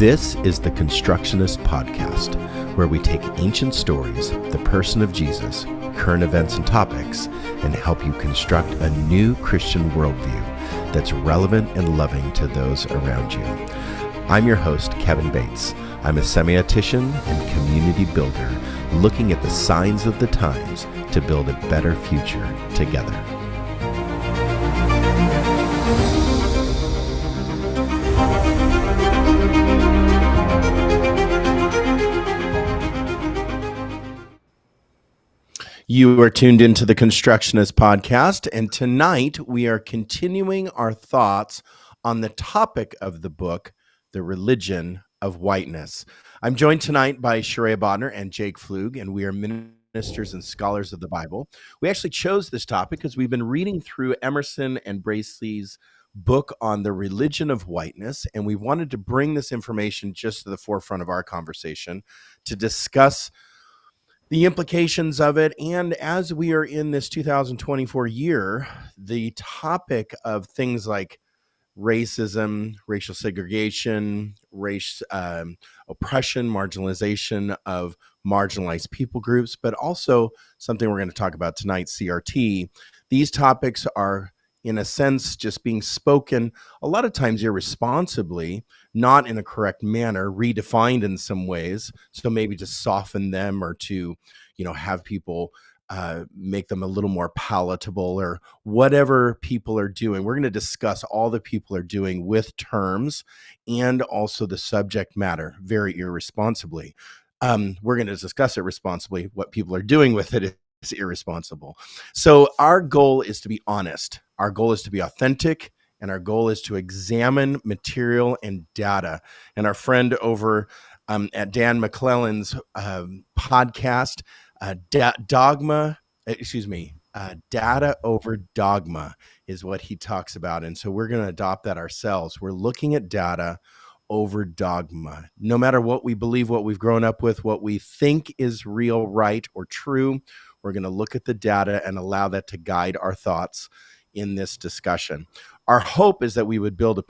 This is the Constructionist podcast, where we take ancient stories, the person of Jesus, current events and topics, and help you construct a new Christian worldview that's relevant and loving to those around you. I'm your host, Kevin Bates. I'm a semiotician and community builder, looking at the signs of the times to build a better future together. You are tuned into the Constructionist podcast, and tonight we are continuing our thoughts on the topic of the book, The Religion of Whiteness. I'm joined tonight by Sharia Bodner and Jake Flug, and we are ministers and scholars of the Bible. We actually chose this topic because we've been reading through Emerson and Bracely's book on the religion of whiteness, and we wanted to bring this information just to the forefront of our conversation to discuss the implications of it. And as we are in this 2024 year, the topic of things like racism, racial segregation, race oppression, marginalization of marginalized people groups, but also something we're going to talk about tonight, CRT. These topics are, in a sense, just being spoken a lot of times irresponsibly, not in a correct manner, redefined in some ways. So maybe to soften them or to, have people make them a little more palatable or whatever people are doing. We're going to discuss all that people are doing with terms and also the subject matter very irresponsibly. We're going to discuss it responsibly. What people are doing with it is irresponsible. So our goal is to be honest. Our goal is to be authentic, and our goal is to examine material and data. And our friend over at Dan McClellan's podcast, Data Over Dogma is what he talks about. And so we're going to adopt that ourselves. We're looking at data over dogma. No matter what we believe, what we've grown up with, what we think is real, right, or true, we're going to look at the data and allow that to guide our thoughts in this discussion. Our hope is that we would build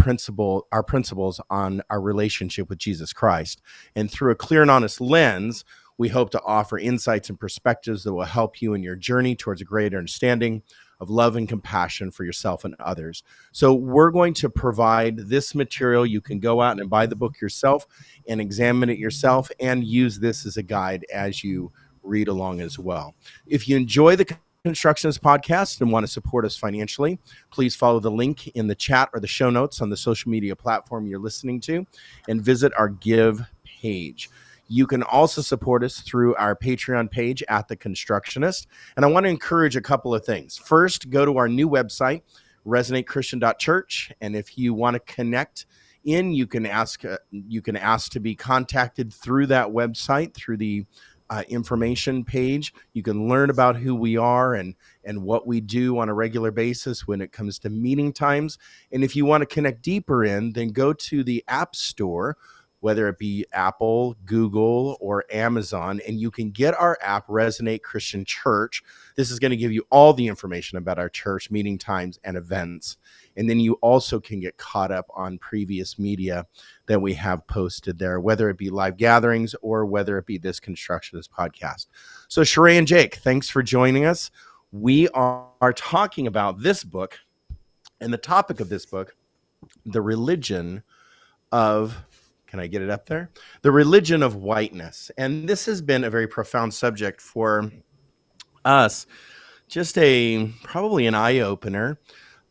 our principles on our relationship with Jesus Christ. And through a clear and honest lens, we hope to offer insights and perspectives that will help you in your journey towards a greater understanding of love and compassion for yourself and others. So we're going to provide this material. You can go out and buy the book yourself and examine it yourself and use this as a guide as you read along as well. If you enjoy the Constructionist podcast and want to support us financially, please follow the link in the chat or the show notes on the social media platform you're listening to and visit our Give page. You can also support us through our Patreon page at The Constructionist. And I want to encourage a couple of things. First, go to our new website, resonatechristian.church. And if you want to connect in, you can ask to be contacted through that website, through the information page. You can learn about who we are and what we do on a regular basis when it comes to meeting times. And if you want to connect deeper in, then go to the App Store, whether it be Apple, Google, or Amazon, and you can get our app, Resonate Christian Church. This is going to give you all the information about our church, meeting times, and events. And then you also can get caught up on previous media that we have posted there, whether it be live gatherings or whether it be this Constructionist podcast. So Sheree and Jake, thanks for joining us. We are talking about this book, and the topic of this book, the religion of... Can I get it up there? The religion of whiteness. And this has been a very profound subject for us. Just probably an eye-opener.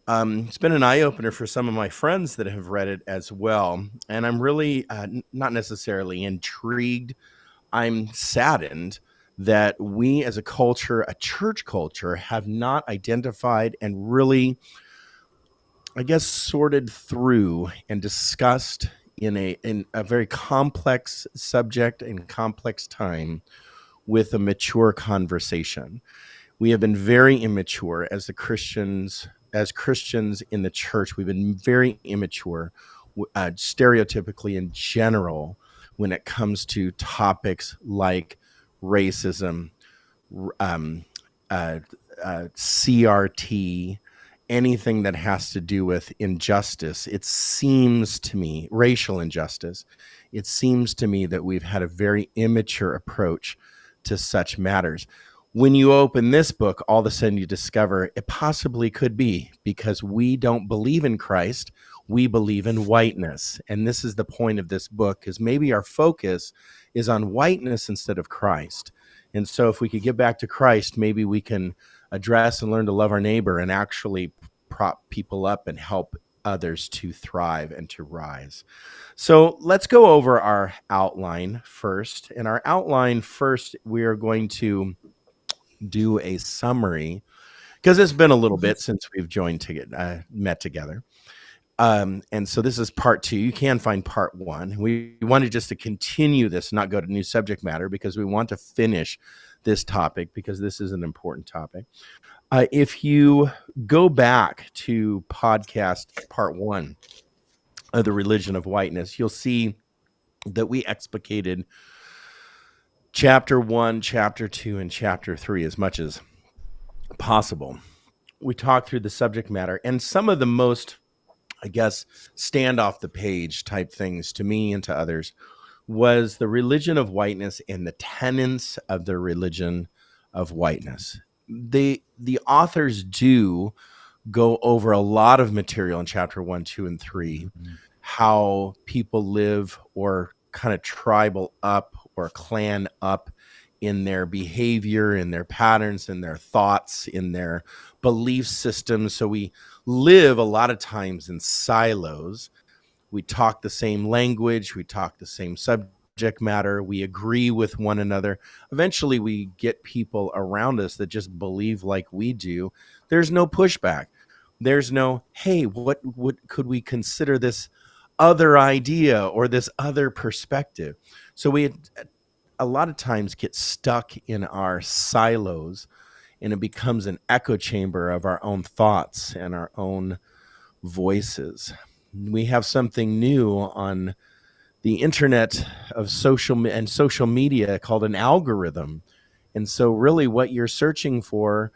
It's been an eye-opener for some of my friends that have read it as well. And I'm really not necessarily intrigued. I'm saddened that we as a culture, a church culture, have not identified and really, sorted through and discussed in a very complex subject and complex time with a mature conversation. We have been very immature as Christians in the church. We've been very immature, stereotypically in general, when it comes to topics like racism, CRT, anything that has to do with injustice, it seems to me, racial injustice, it seems to me that we've had a very immature approach to such matters. When you open this book, all of a sudden you discover it possibly could be because we don't believe in Christ, we believe in whiteness. And this is the point of this book, because maybe our focus is on whiteness instead of Christ. And so if we could get back to Christ, maybe we can address and learn to love our neighbor and actually prop people up and help others to thrive and to rise. So let's go over our outline first. In our outline first, we are going to do a summary because it's been a little bit since we've met together. And so this is part 2. You can find part 1. We wanted just to continue this, not go to new subject matter, because we want to finish this topic because this is an important topic. If you go back to podcast part 1 of the religion of whiteness, you'll see that we explicated chapter 1, chapter 2, and chapter 3 as much as possible. We talked through the subject matter and some of the most, I guess, stand off the page type things to me and to others was the religion of whiteness and the tenets of the religion of whiteness. The authors do go over a lot of material in chapter 1, 2, and 3, how people live or kind of tribal up or clan up in their behavior, in their patterns, in their thoughts, in their belief systems. So we live a lot of times in silos. We talk the same language, we talk the same subject matter, we agree with one another. Eventually we get people around us that just believe like we do. There's no pushback. There's no, hey, what could we consider this other idea or this other perspective? So we a lot of times get stuck in our silos, and it becomes an echo chamber of our own thoughts and our own voices. We have something new on the internet of social media called an algorithm. And so really what you're searching for,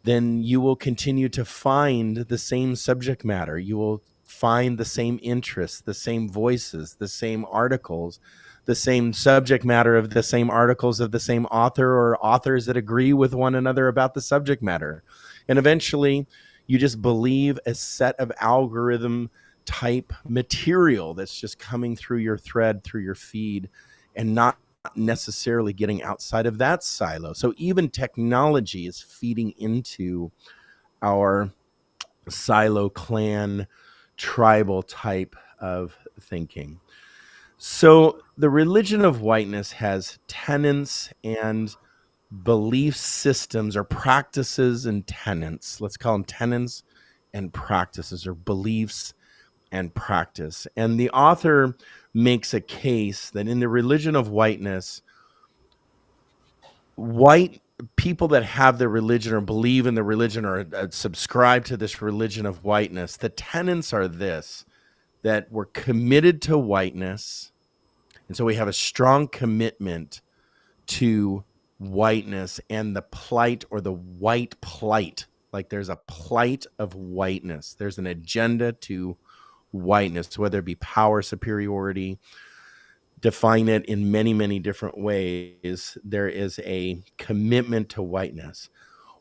then you will continue to find the same subject matter. You will find the same interests, the same voices, the same articles, the same subject matter of the same articles of the same author or authors that agree with one another about the subject matter. And eventually you just believe a set of algorithm type material that's just coming through your thread, through your feed, and not necessarily getting outside of that silo. So even technology is feeding into our silo, clan, tribal type of thinking. So the religion of whiteness has tenets and belief systems or practices and tenets. Let's call them tenets and practices, or beliefs and practice. And the author makes a case that in the religion of whiteness, white people that have the religion or believe in the religion or subscribe to this religion of whiteness, the tenets are this: that we're committed to whiteness. And so we have a strong commitment to whiteness and the plight, or the white plight. Like there's a plight of whiteness. There's an agenda to whiteness, whether it be power superiority, define it in many, many different ways. There is a commitment to whiteness.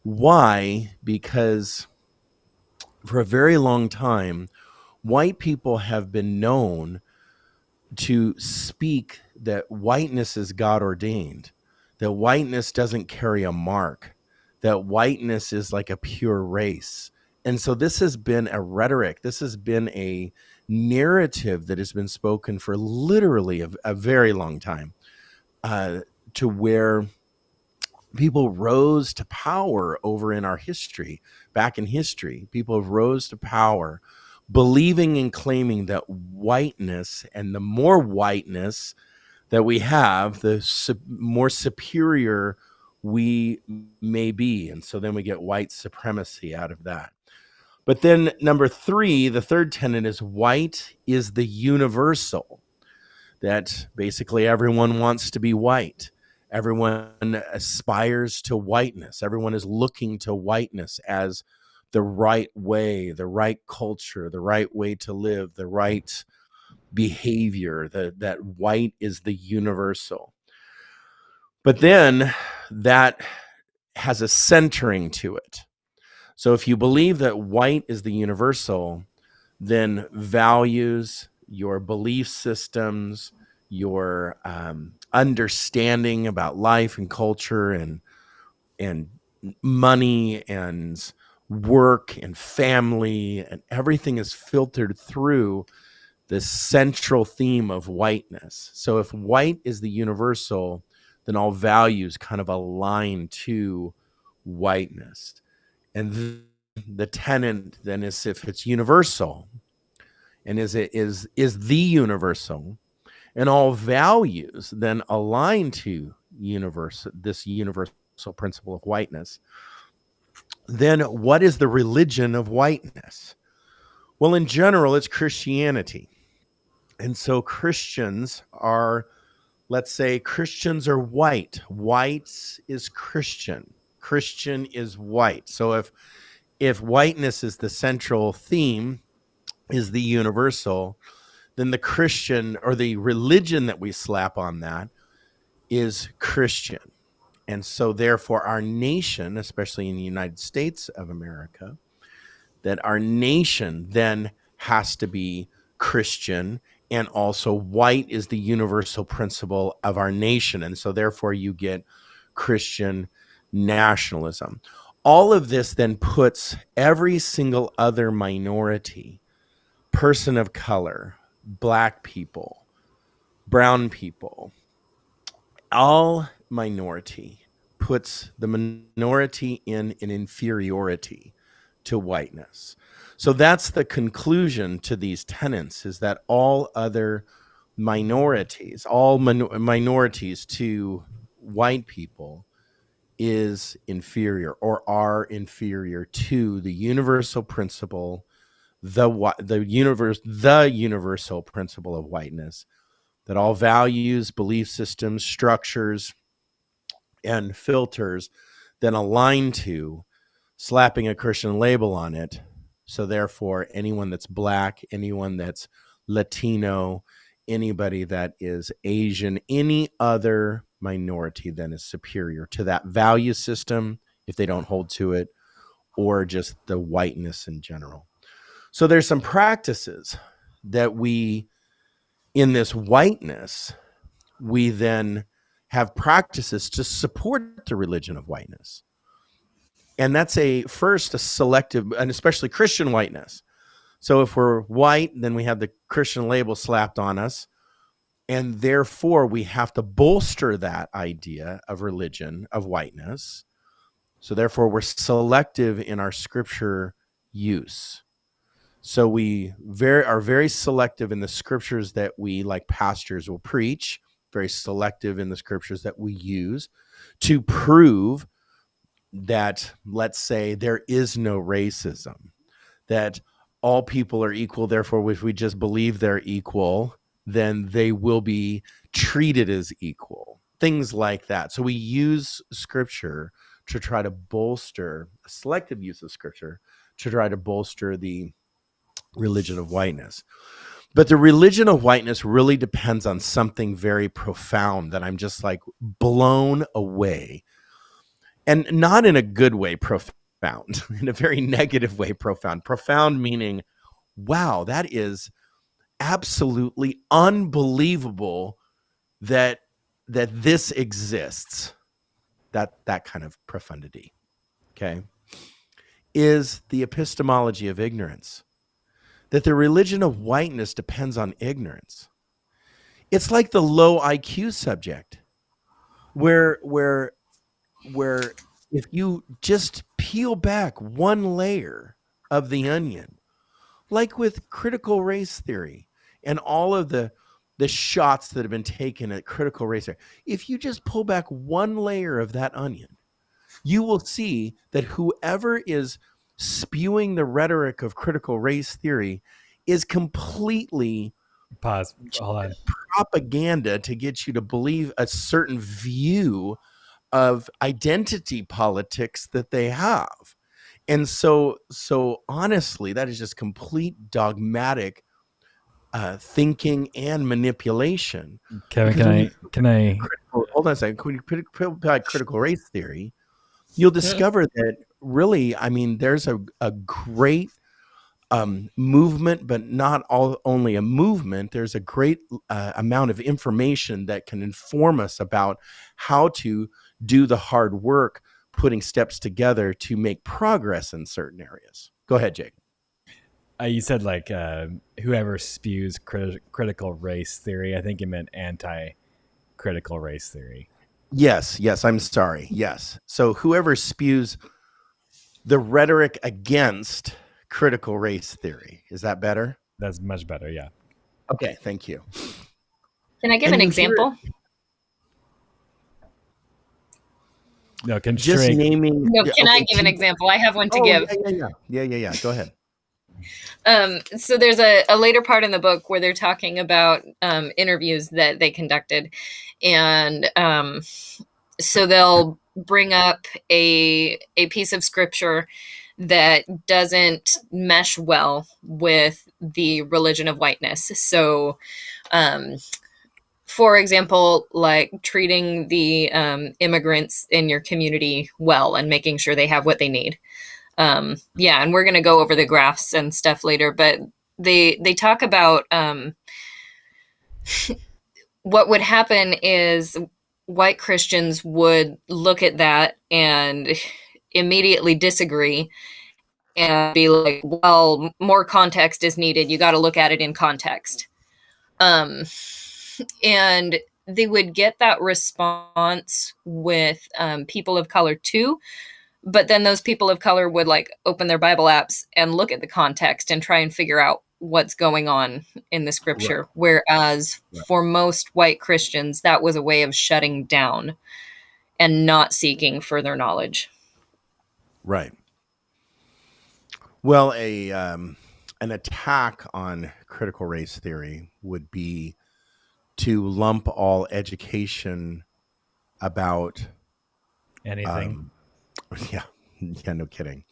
Why? Because for a very long time, white people have been known to speak that whiteness is God ordained, that whiteness doesn't carry a mark, that whiteness is like a pure race. And so this has been a rhetoric. This has been a narrative that has been spoken for literally a very long time, to where people rose to power over in our history. Back in history, people have rose to power believing and claiming that whiteness, and the more whiteness that we have, the more superior we may be. And so then we get white supremacy out of that. But then number 3, the third tenet is white is the universal, that basically everyone wants to be white. Everyone aspires to whiteness. Everyone is looking to whiteness as the right way, the right culture, the right way to live, the right behavior, that white is the universal. But then that has a centering to it. So if you believe that white is the universal, then values, your belief systems, your understanding about life and culture and money and work and family and everything is filtered through the central theme of whiteness. So if white is the universal, then all values kind of align to whiteness. And the tenant then is, if it's universal, and is the universal, and all values then align to this universal principle of whiteness, then what is the religion of whiteness? Well, in general, it's Christianity. And so Christians are, let's say Christians are white. White is Christian. Christian is white. So if whiteness is the central theme, is the universal, then the Christian or the religion that we slap on that is Christian. And so therefore our nation, especially in the United States of America, that our nation then has to be Christian, and also white is the universal principle of our nation. And so therefore you get Christian nationalism. All of this then puts every single other minority, person of color, black people, brown people, all minority, puts the minority in an inferiority to whiteness. So that's the conclusion to these tenets, is that all other minorities, all minorities to white people is inferior or are inferior to the universal principle, the universal principle of whiteness, that all values, belief systems, structures, and filters then align to slapping a Christian label on it. So therefore, anyone that's black, anyone that's Latino, anybody that is Asian, any other minority then is superior to that value system if they don't hold to it, or just the whiteness in general. So there's some practices that we, in this whiteness, we then have practices to support the religion of whiteness. And that's a selective, and especially Christian whiteness. So if we're white, then we have the Christian label slapped on us. And therefore, we have to bolster that idea of religion, of whiteness. So therefore, we're selective in our scripture use. So we are very selective in the scriptures that we, like pastors, will preach, very selective in the scriptures that we use to prove that, let's say, there is no racism, that all people are equal. Therefore, if we just believe they're equal, then they will be treated as equal, things like that. So we use scripture to try to bolster, a selective use of scripture to try to bolster the religion of whiteness. But the religion of whiteness really depends on something very profound that I'm just like blown away, and not in a good way profound, in a very negative way profound. Profound meaning, wow, that is absolutely unbelievable that this exists. That kind of profundity, okay, is the epistemology of ignorance. That the religion of whiteness depends on ignorance. It's like the low IQ subject, where if you just peel back one layer of the onion, like with critical race theory and all of the shots that have been taken at critical race theory, if you just pull back one layer of that onion, you will see that whoever is spewing the rhetoric of critical race theory is completely Pause. Hold on. propaganda to get you to believe a certain view of identity politics that they have. And so honestly, that is just complete dogmatic thinking and manipulation. Kevin, Because can when you I can I hold on a second, when you apply critical race theory, you'll Mhm. discover that really, I mean, there's a great movement, but not only a movement. There's a great amount of information that can inform us about how to do the hard work, putting steps together to make progress in certain areas. Go ahead, Jake. you said like whoever spews critical race theory. I think you meant anti-critical race theory. Yes, yes, I'm sorry. Yes. So whoever spews the rhetoric against critical race theory, is that better? That's much better. Yeah. Okay, thank you. Can I give And an you hear example? No, just constraint. naming. No, Yeah, can I okay. give an example? I have one to Oh, give. yeah. Go ahead. So there's a later part in the book where they're talking about interviews that they conducted, and so they'll bring up a piece of scripture that doesn't mesh well with the religion of whiteness. So, um, for example, like treating the immigrants in your community well and making sure they have what they need. Yeah, and we're going to go over the graphs and stuff later, but they talk about what would happen is white Christians would look at that and immediately disagree and be like, well, more context is needed. You got to look at it in context. Um, and they would get that response with people of color too. But then those people of color would like open their Bible apps and look at the context and try and figure out what's going on in the Right, scripture. Whereas right, for most white Christians, that was a way of shutting down and not seeking further knowledge. right. Well, a an attack on critical race theory would be to lump all education about Anything. um, yeah, yeah, no kidding.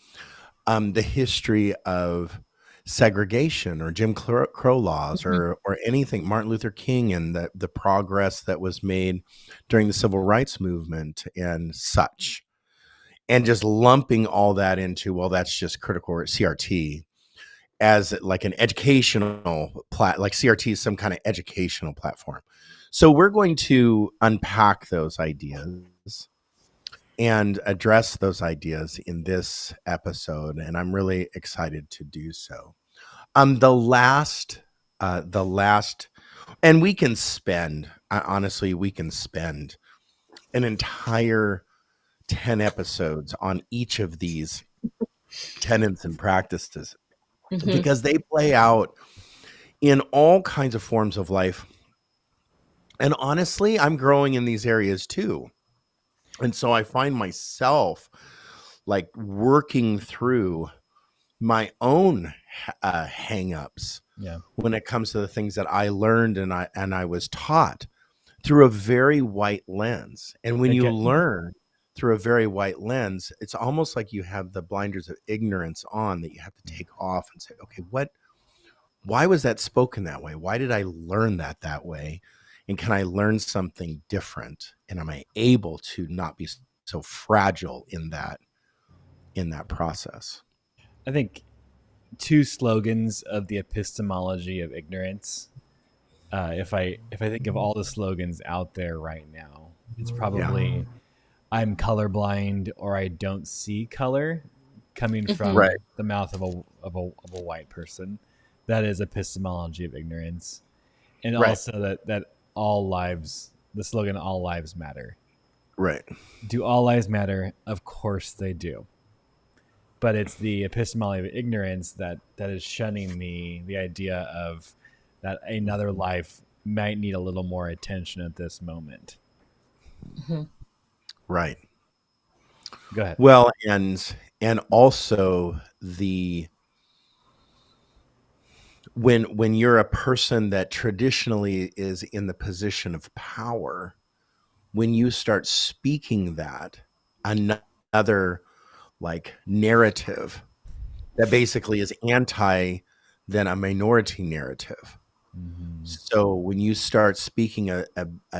The history of segregation or Jim Crow laws Mhm. or anything, Martin Luther King and the progress that was made during the civil rights movement and such, and just lumping all that into, well, that's just critical CRT as like an educational like CRT is some kind of educational platform. So we're going to unpack those ideas and address those ideas in this episode, and I'm really excited to do so. The last, and we can spend honestly, we can spend an entire 10 episodes on each of these tenets and practices Mhm. because they play out in all kinds of forms of life. And honestly, I'm growing in these areas too. And so I find myself like working through my own hangups Yeah. when it comes to the things that I learned and I was taught through a very white lens. And when you Okay. learn through a very white lens, it's almost like you have the blinders of ignorance on that you have to take off and say, okay, why was that spoken that way? Why did I learn that way? And can I learn something different? And am I able to not be so fragile in that process? I think two slogans of the epistemology of ignorance. If I think of all the slogans out there right now, it's Yeah. probably I'm colorblind or I don't see color coming Mhm. Right. from the mouth of a white person. That is epistemology of ignorance. And Right. also that all lives the slogan all lives matter. Right. Do all lives matter? Of course they do. But it's the epistemology of ignorance that is shunning the idea of that another life might need a little more attention at this moment. Mhm. Right. Go ahead. Well, and also the when you're a person that traditionally is in the position of power, when you start speaking that, another like narrative that basically is anti than a minority narrative. Mm-hmm. So when you start speaking a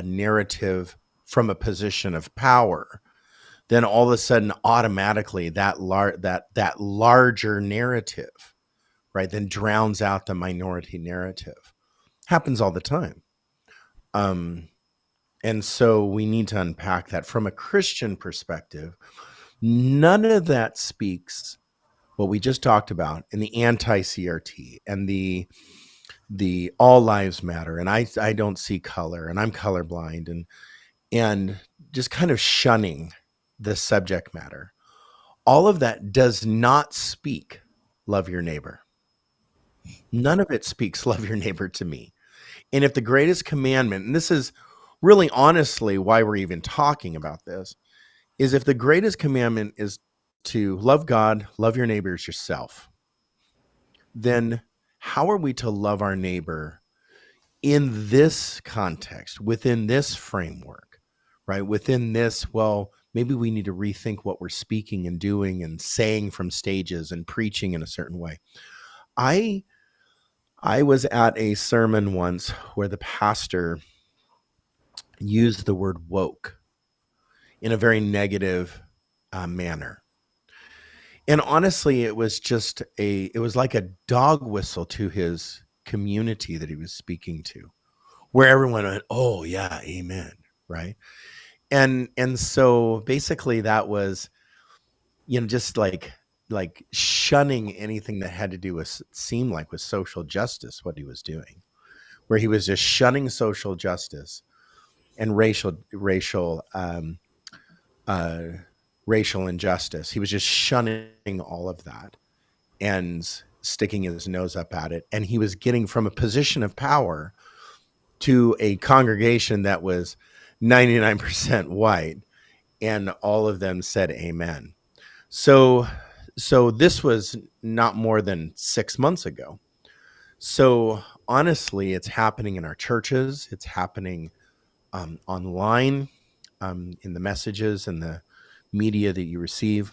narrative from a position of power, then all of a sudden automatically that larger narrative, right, then drowns out the minority narrative. Happens all the time. Um, and so we need to unpack that from a Christian perspective. None of that speaks what we just talked about in the anti-CRT and the all lives matter, and I don't see color, and I'm colorblind, and just kind of shunning the subject matter. All of that does not speak love your neighbor. None of it speaks love your neighbor to me. And if the greatest commandment, and this is really honestly why we're even talking about this, is if the greatest commandment is to love God, love your neighbor as yourself, then how are we to love our neighbor in this context, within this framework, right? Within this, well, maybe we need to rethink what we're speaking and doing and saying from stages and preaching in a certain way. I I was at a sermon once where the pastor used the word woke in a very negative manner. And honestly, it was like a dog whistle to his community that he was speaking to, where everyone went, "Oh yeah, amen," right? And so basically that was, just like shunning anything that had to do with seem like with social justice, what he was doing, where he was just shunning social justice and uh, racial injustice. He was just shunning all of that and sticking his nose up at it. And he was getting from a position of power to a congregation that was 99% white, and all of them said amen. So so this was not more than 6 months ago. So honestly, it's happening in our churches, it's happening online, in the messages and the media that you receive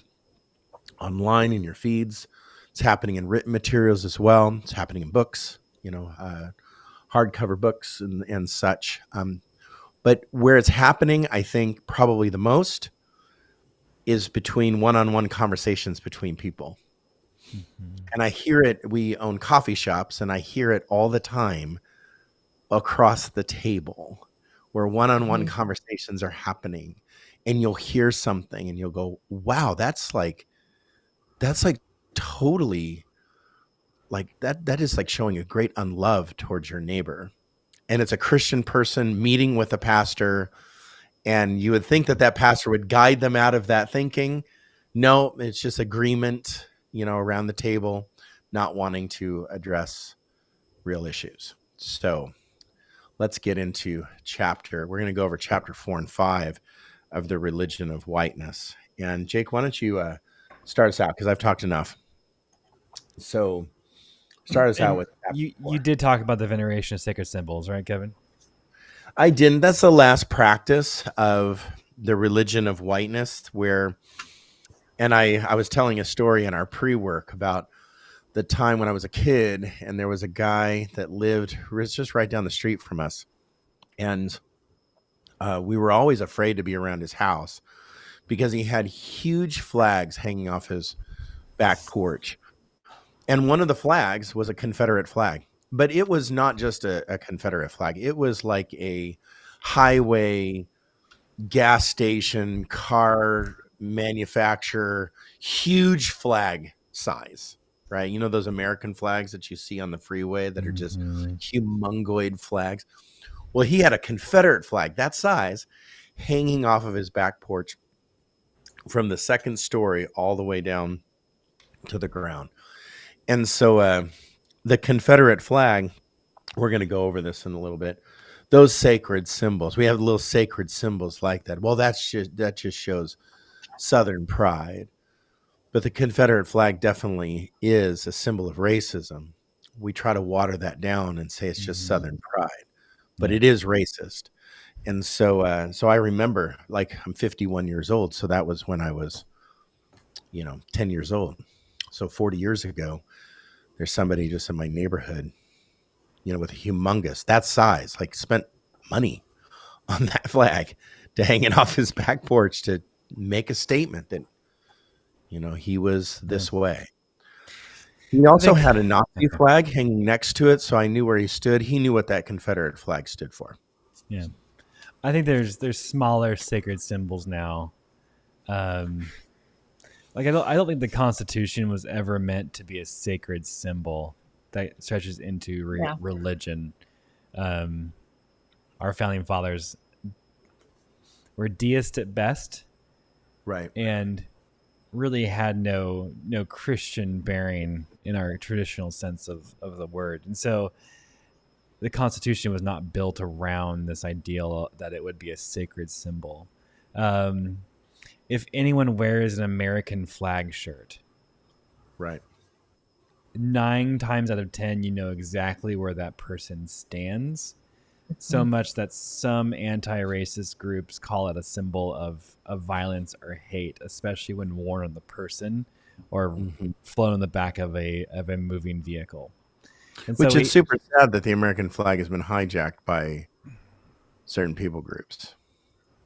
online in your feeds. It's happening in written materials as well. It's happening in books, hardcover books and such. But where it's happening, I think probably the most is between one-on-one conversations between people. Mm-hmm. And I hear it. We own coffee shops, and I hear it all the time across the table where one-on-one Mhm. conversations are happening, and you'll hear something and you'll go, wow, that's like totally like that is like showing a great unlove towards your neighbor. And it's a Christian person meeting with a pastor, and you would think that that pastor would guide them out of that thinking. No, it's just agreement, around the table, not wanting to address real issues. So let's get into we're going to go over chapter 4 and 5 of the religion of whiteness. And Jake, why don't you start us out? Because I've talked enough. So start us out And with chapter you 4. did talk about the veneration of sacred symbols, right, Kevin? I didn't. That's the last practice of the religion of whiteness and I was telling a story in our pre-work about the time when I was a kid, and there was a guy that was just right down the street from us. And we were always afraid to be around his house because he had huge flags hanging off his back porch. And one of the flags was a Confederate flag. But it was not just a Confederate flag. It was like a highway, gas station, car manufacturer, huge flag size, right? You know those American flags that you see on the freeway that are just Mm-hmm. humongoid flags? Well, he had a Confederate flag that size hanging off of his back porch from the second story all the way down to the ground. And so the Confederate flag, we're going to go over this in a little bit. Those sacred symbols, we have little sacred symbols like that. Well, that just shows Southern pride. But the Confederate flag definitely is a symbol of racism. We try to water that down and say it's just Mm-hmm. Southern pride, but Yeah. it is racist. And so I remember, like, I'm 51 years old, so that was when I was 10 years old. So 40 years ago, there's somebody just in my neighborhood, with a humongous, that size, like spent money on that flag to hang it off his back porch to make a statement that, he was this way. He I also think, had a Nazi flag hanging next to it, so I knew where he stood. He knew what that Confederate flag stood for. yeah, I think there's smaller sacred symbols now. Like I don't think the Constitution was ever meant to be a sacred symbol that stretches into Yeah. religion. Our founding fathers were deist at best, Right. and really had no Christian bearing in our traditional sense of the word. And so the Constitution was not built around this ideal that it would be a sacred symbol. If anyone wears an American flag shirt, Right. 9 times out of 10, you know exactly where that person stands. So much that some anti-racist groups call it a symbol of violence or hate, especially when worn on the person or flown in the back of a moving vehicle. And Which so is super sad that the American flag has been hijacked by certain people groups.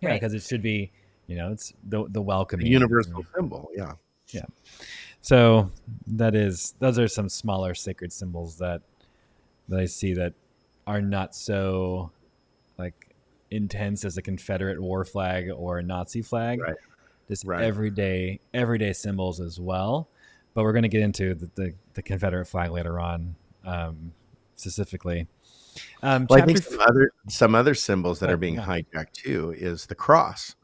yeah, because it should be, it's the welcoming, A universal symbol, yeah. Yeah. So those are some smaller sacred symbols that I see that are not so like intense as a Confederate war flag or a Nazi flag. Right. Just Right. everyday symbols as well. But we're going to get into the Confederate flag later on, specifically. Well, I think some other symbols that are being hijacked too is the cross.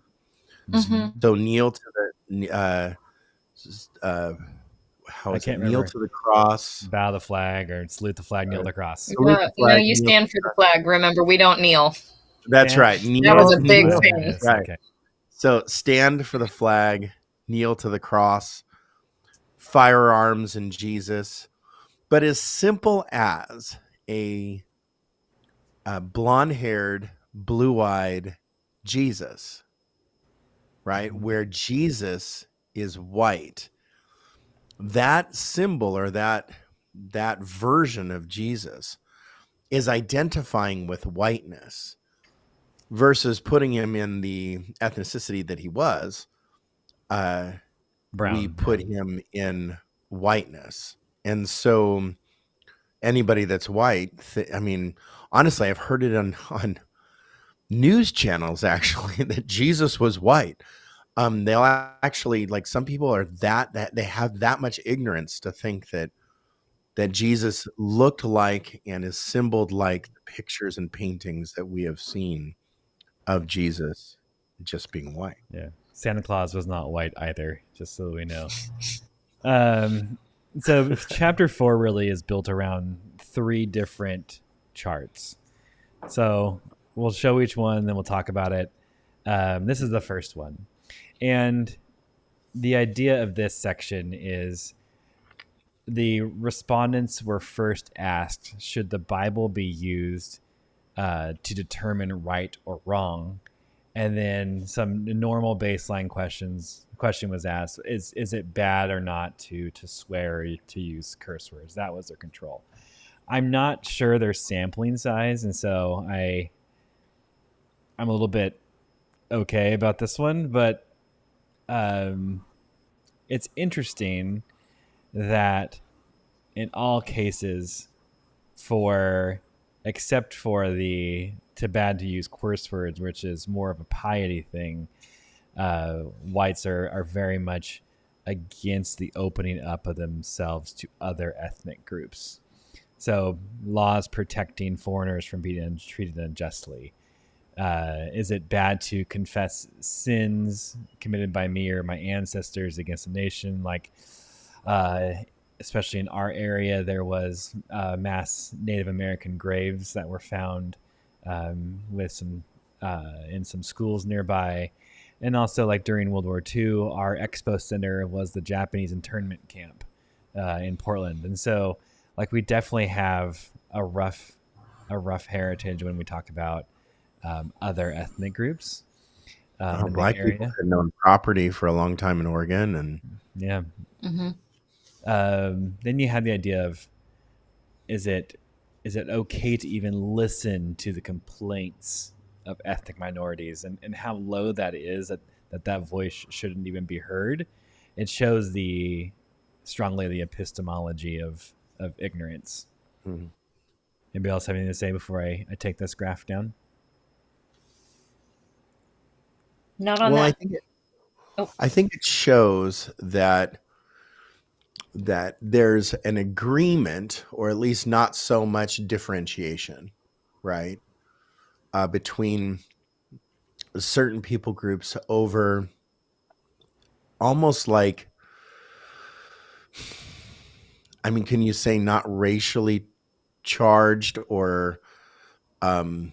So kneel to the how is it? Kneel to the cross, bow the flag, or salute the flag, kneel the cross. No, you stand for the flag. Remember, we don't kneel. That's right. That was a big thing. Yes, right. Okay. So stand for the flag, kneel to the cross, firearms and Jesus. But as simple as a blonde-haired, blue-eyed Jesus, right? Where Jesus is white. That symbol or that version of Jesus is identifying with whiteness versus putting him in the ethnicity that he was. Brown. We put him in whiteness. And so anybody that's white, honestly, I've heard it on news channels actually that Jesus was white. They'll actually, like, some people are that they have that much ignorance to think that Jesus looked like and is symboled like the pictures and paintings that we have seen of Jesus just being white. Yeah. Santa Claus was not white either, just so we know. So chapter 4 really is built around 3 different charts. So we'll show each one, then we'll talk about it. This is the first one. And the idea of this section is the respondents were first asked, should the Bible be used to determine right or wrong? And then some normal baseline question was asked, is it bad or not to swear or to use curse words? That was their control. I'm not sure their sampling size, and so I'm a little bit okay about this one, but it's interesting that in all cases, except for the too bad to use curse words, which is more of a piety thing, whites are very much against the opening up of themselves to other ethnic groups. So laws protecting foreigners from being treated unjustly. Is it bad to confess sins committed by me or my ancestors against the nation? Like, especially in our area, there was mass Native American graves that were found with some in some schools nearby. And also, like during World War II, our expo center was the Japanese internment camp in Portland. And so, like, we definitely have a rough heritage when we talk about other ethnic groups. in the Black people area. had known property for a long time in Oregon, and Yeah. Mhm. Then you had the idea of is it okay to even listen to the complaints of ethnic minorities, and how low that is, that voice shouldn't even be heard. It shows strongly the epistemology of ignorance. Mhm. Anybody else have anything to say before I take this graph down? Not on well, that. Oh, I think it shows that there's an agreement, or at least not so much differentiation, right, between certain people groups over almost like, I mean, can you say not racially charged, or um,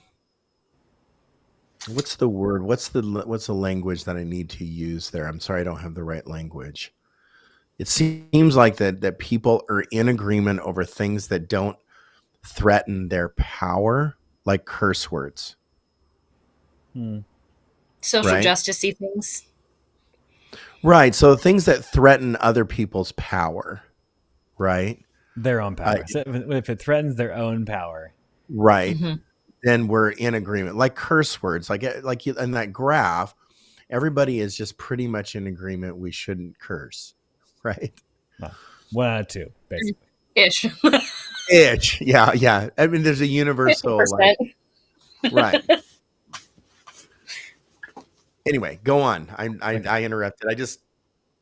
what's the word? What's the language that I need to use there? I'm sorry, I don't have the right language. It seems like that people are in agreement over things that don't threaten their power, like curse words, Hmm. social right? justice things. Right. So things that threaten other people's power, right? Their own Uh, power. So if it threatens their own power. right. Hmm. Then we're in agreement. Like curse words, in that graph, everybody is just pretty much in agreement. We shouldn't curse, right? Well, 1 out of 2, basically. Ish. Itch. Yeah. Yeah. I mean, there's a universal, like, 50%. right. Anyway, go on. Okay. I interrupted. I just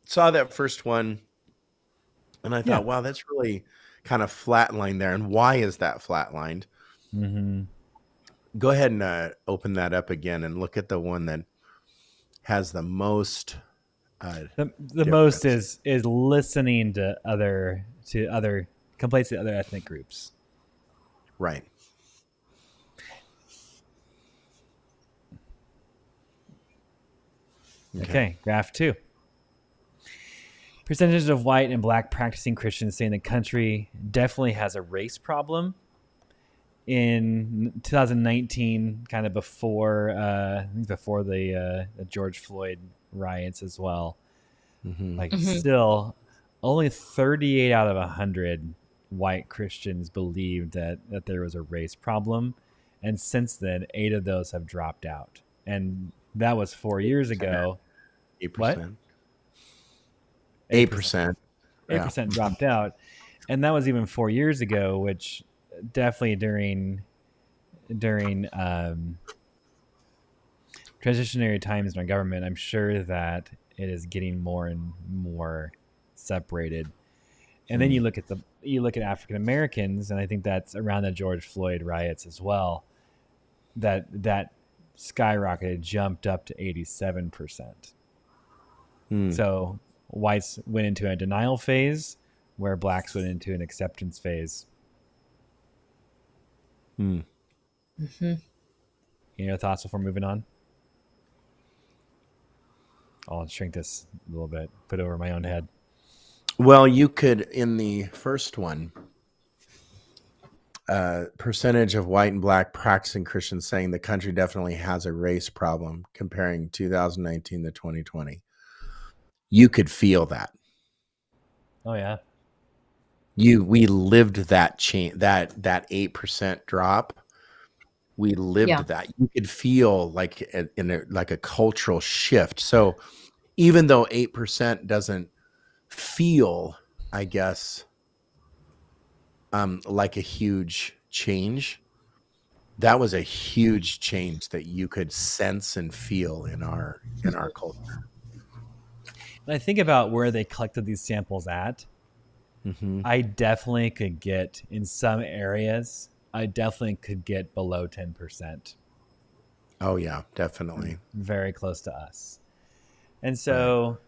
saw that first one, and I Yeah. thought, wow, that's really kind of flatlined there. And why is that flatlined? Mm-hmm. Go ahead and open that up again and look at the one that has the most The most difference. is listening to other complaints to other ethnic groups. Right. Okay, graph 2. Percentages of white and black practicing Christians say the country definitely has a race problem. In 2019, kind of before the George Floyd riots as well, Mm-hmm. like Hmm. still only 38 out of 100 white Christians believed that there was a race problem, and since then 8 of those have dropped out, and that was 4 years ago. What? 8%. 8%. 8%. Yeah. 8% dropped out, and that was even 4 years ago, which definitely during transitionary times in our government, I'm sure that it is getting more and more separated. And then you look at African Americans, and I think that's around the George Floyd riots as well. That skyrocketed, jumped up to 87%. Mm. So whites went into a denial phase, where blacks went into an acceptance phase. Mm. Hmm. Any other thoughts before moving on? I'll shrink this a little bit, put it over my own head. Well, you could, in the first one, percentage of white and black practicing Christians saying the country definitely has a race problem, comparing 2019 to 2020. You could feel that. Oh yeah. We lived that change, that 8% drop. We lived Yeah. that. You could feel like like a cultural shift. So even though 8% doesn't feel, I guess, like a huge change, that was a huge change that you could sense and feel in our culture. And I think about where they collected these samples at. Mm-hmm. I definitely could get in some areas. I definitely could get below 10%. Oh yeah, definitely. Very close to us. And Right. so,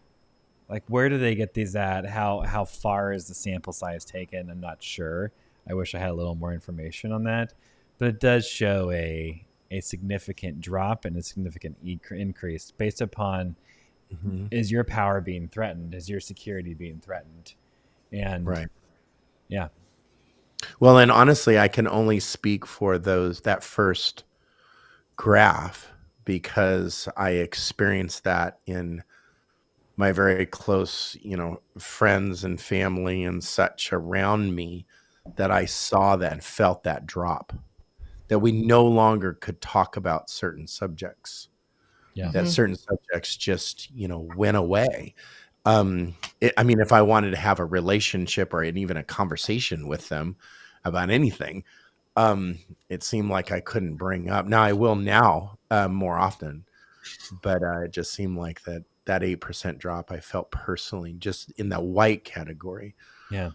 like, where do they get these at? How far is the sample size taken? I'm not sure. I wish I had a little more information on that, but it does show a significant drop and a significant increase based upon, Mm-hmm. is your power being threatened? Is your security being threatened? And Right. yeah. Well, and honestly, I can only speak for that first graph, because I experienced that in my very close, friends and family and such around me, that I saw that and felt that drop, that we no longer could talk about certain subjects, Yeah. that Mhm. certain subjects just, went away. I mean, if I wanted to have a relationship or even a conversation with them about anything, it seemed like I couldn't bring up. Now I will now, more often, but it just seemed like that 8% drop I felt personally just in the white category. Yeah.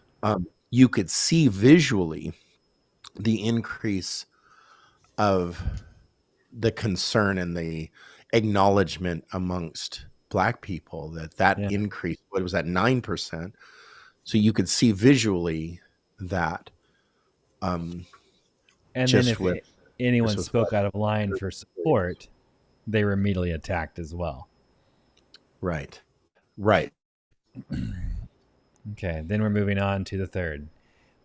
You could see visually the increase of the concern and the acknowledgement amongst Black people that Yeah. increase. What was that, 9%? So you could see visually that, And then just if with anyone just with what spoke out of line for support, they were immediately attacked as well. right, right. Okay, then we're moving on to the third.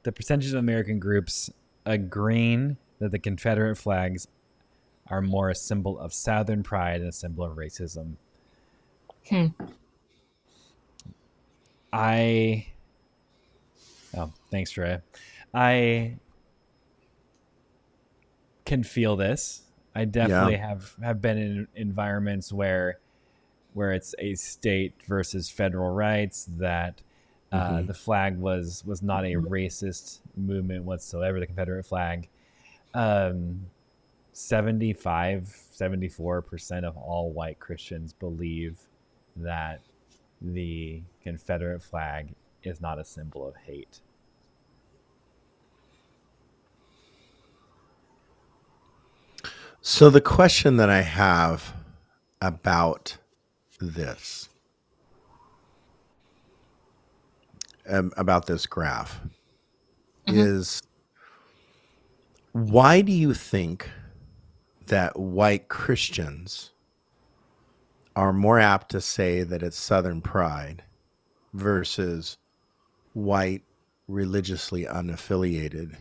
The percentage of American groups agreeing that the Confederate flags are more a symbol of Southern pride and a symbol of racism. Hmm. Thanks, Trey. I can feel this. I Yeah. definitely have been in environments where it's a state versus federal rights, that Hmm. the flag was not a racist movement whatsoever, the Confederate flag. um, 74% of all white Christians believe that the Confederate flag is not a symbol of hate. So the question that I have about this, about this graph, Mhm. is why do you think that white Christians are more apt to say that it's Southern pride versus white religiously unaffiliated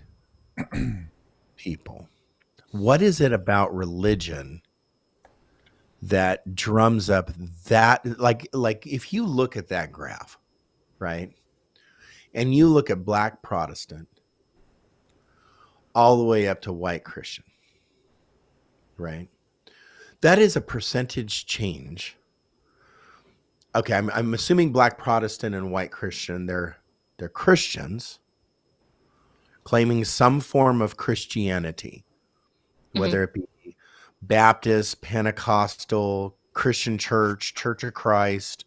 people? What is it about religion that drums up that, like if you look at that graph, right? And you look at Black Protestant all the way up to white Christian, right? That is a percentage change. Okay, I'm assuming Black Protestant and white Christian, they're Christians claiming some form of Christianity, Mhm. whether it be Baptist, Pentecostal, Christian Church, Church of Christ,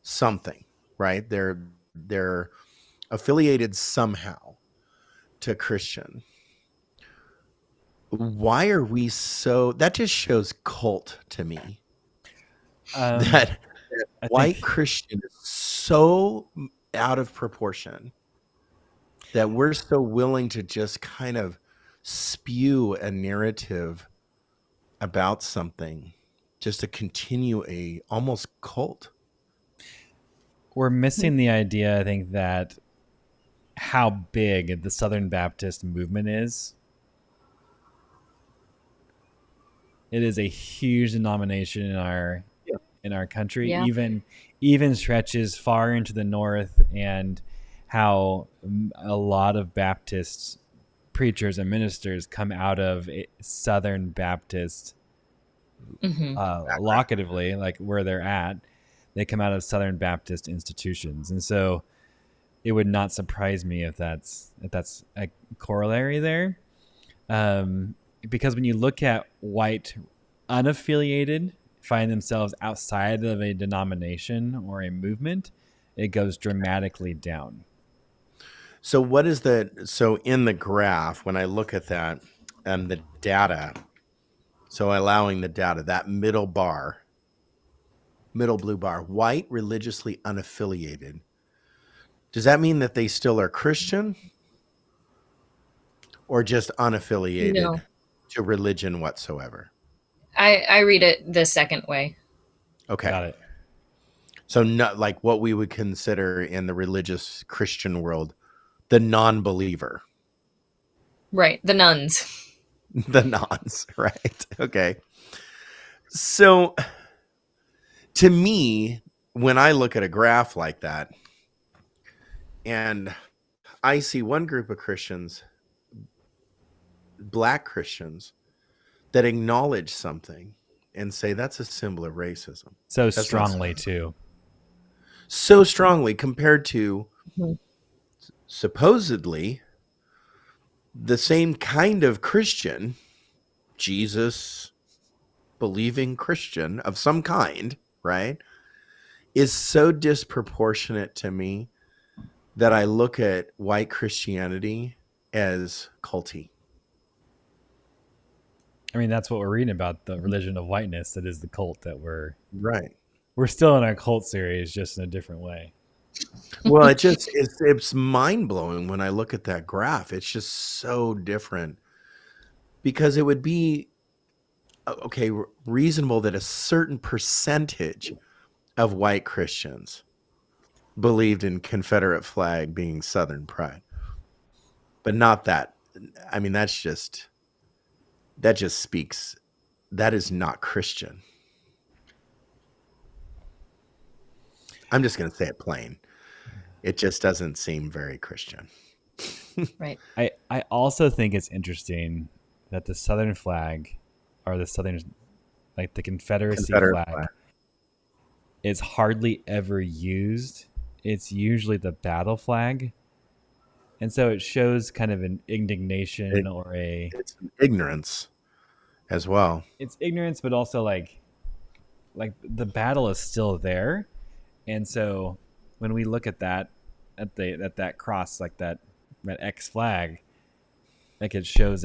something, right? They're affiliated somehow to Christian. Why are we so, that just shows cult to me. Um, That I white think Christian is so out of proportion that we're so willing to just kind of spew a narrative about something just to continue a almost cult. we're missing the idea. I think that how big the Southern Baptist movement is. It is a huge denomination Yeah. in our country, Yeah. even stretches far into the north, and how a lot of Baptist preachers and ministers come out of Southern Baptist, Mhm. locatively, like where they're at. They come out of Southern Baptist institutions, and so it would not surprise me if that's a corollary there. Um, because when you look at white unaffiliated find themselves outside of a denomination or a movement, it goes dramatically down. So so in the graph, when I look at that and the data, so allowing the data, that middle blue bar, white religiously unaffiliated, does that mean that they still are Christian or just unaffiliated No, to religion whatsoever? I read it the second way. Okay. Got it. So not like what we would consider in the religious Christian world, the non-believer, Right, the nuns. the nons, right? Okay. So to me, when I look at a graph like that, and I see one group of Christians, Black Christians, that acknowledge something and say that's a symbol of racism. So That's not strongly too. so strongly compared to Mhm. supposedly the same kind of Christian, Jesus believing Christian of some kind, right? Is so disproportionate to me that I look at white Christianity as culty. I mean, that's what we're reading about, the religion of whiteness. That is the cult that Right. we're still in our cult series, just in a different way. Well, it's mind blowing when I look at that graph. It's just so different because it would be okay, reasonable that a certain percentage of white Christians believed in Confederate flag being Southern pride, but not that. I mean, that just speaks. That is not Christian. I'm just going to say it plain. It just doesn't seem very Christian. Right. I also think it's interesting that the Southern flag, or the Southern, like the Confederacy Confederate flag. flag, is hardly ever used. It's usually the battle flag. And so it shows kind of an indignation, or It's ignorance as well. it's ignorance, but also like the battle is still there. And so when we look at that, at that cross, like that X flag, like it shows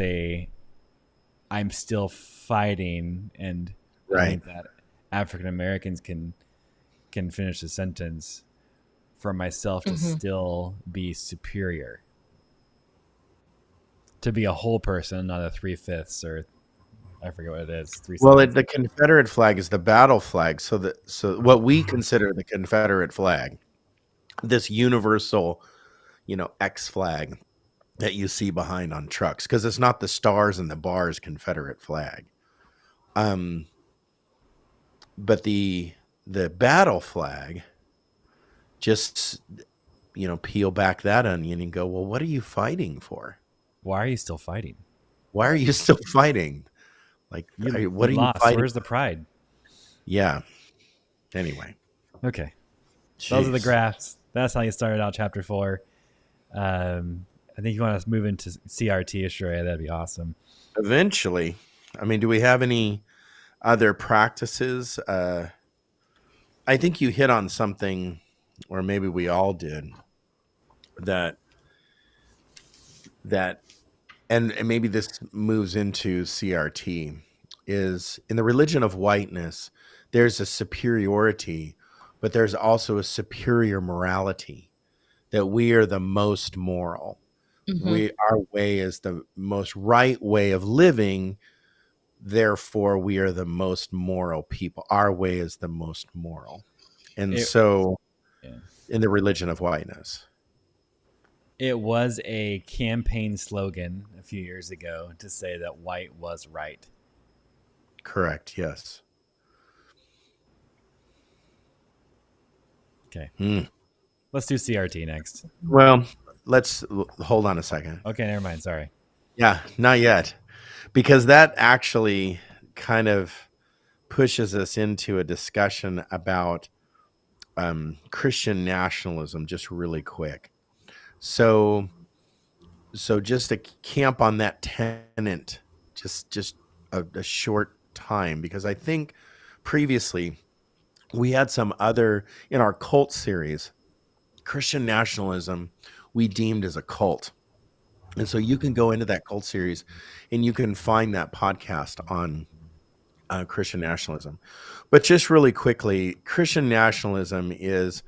I'm still fighting. And I Right. think that African Americans can finish the sentence, for myself to still be superior, to be a whole person, not a 3/5, or I forget what it is. Well, the Confederate flag is the battle flag. So what we consider the Confederate flag, this universal, X flag that you see behind on trucks, because it's not the stars and the bars Confederate flag. But the battle flag, just peel back that onion and go, well, what are you fighting for? Why are you still fighting? Why are you still fighting? Like, You what are you lost. fighting? Where's the pride? Yeah. Anyway. Okay. Jeez. Those are the graphs. That's how you started out chapter 4. I think you want to move into CRT, Ashura. That'd be awesome. Eventually. I mean, do we have any other practices? I think you hit on something, or maybe we all did, that and maybe this moves into CRT, is in the religion of whiteness, there's a superiority, but there's also a superior morality, that we are the most moral. Our way is the most right way of living. Therefore, we are the most moral people. Our way is the most moral. And in the religion of whiteness, it was a campaign slogan a few years ago to say that white was right. Correct. Yes. Okay. Let's do CRT next. Well, let's hold on a second. Okay, never mind. Sorry. Yeah, not yet. Because that actually kind of pushes us into a discussion about Christian nationalism, just really quick. So just to camp on that tenet, just a short time, because I think previously we had some other, in our cult series, Christian nationalism we deemed as a cult. And so you can go into that cult series and you can find that podcast on Christian nationalism. But just really quickly, Christian nationalism is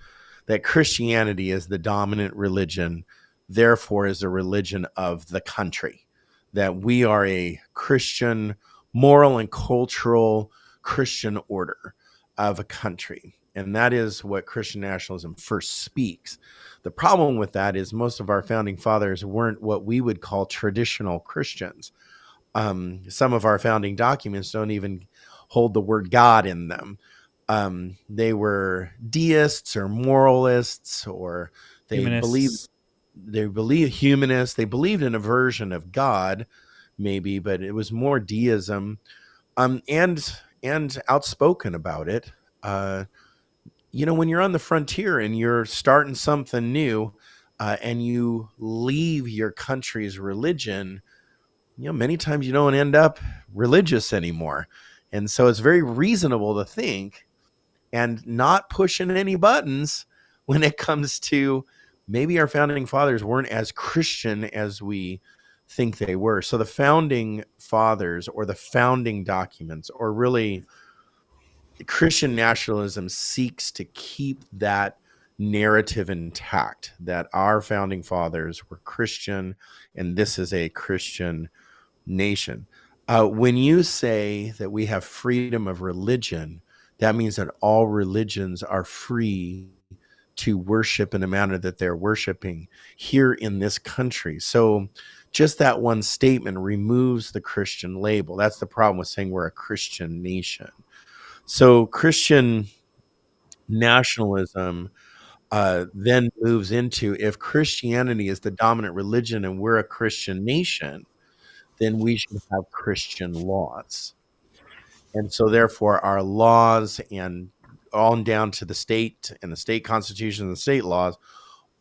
that Christianity is the dominant religion, therefore is a religion of the country, that we are a Christian, moral and cultural Christian order of a country. And that is what Christian nationalism first speaks. The problem with that is most of our founding fathers weren't what we would call traditional Christians. Some of our founding documents don't even hold the word God in them. They were deists or moralists, or they believed Humanists. humanists. They believed in a version of God, maybe, but it was more deism, and outspoken about it. Uh, when you're on the frontier and you're starting something new, and you leave your country's religion, many times you don't end up religious anymore. And so it's very reasonable to think, and not pushing any buttons when it comes to maybe our founding fathers weren't as Christian as we think they were. So the founding fathers, or the founding documents, or really Christian nationalism, seeks to keep that narrative intact, that our founding fathers were Christian and this is a Christian nation. When you say that we have freedom of religion, that means that all religions are free to worship in the manner that they're worshiping here in this country. So just that one statement removes the Christian label. That's the problem with saying we're a Christian nation. So Christian nationalism then moves into, if Christianity is the dominant religion and we're a Christian nation, then we should have Christian laws. And so therefore our laws, and on down to the state and the state constitution and the state laws,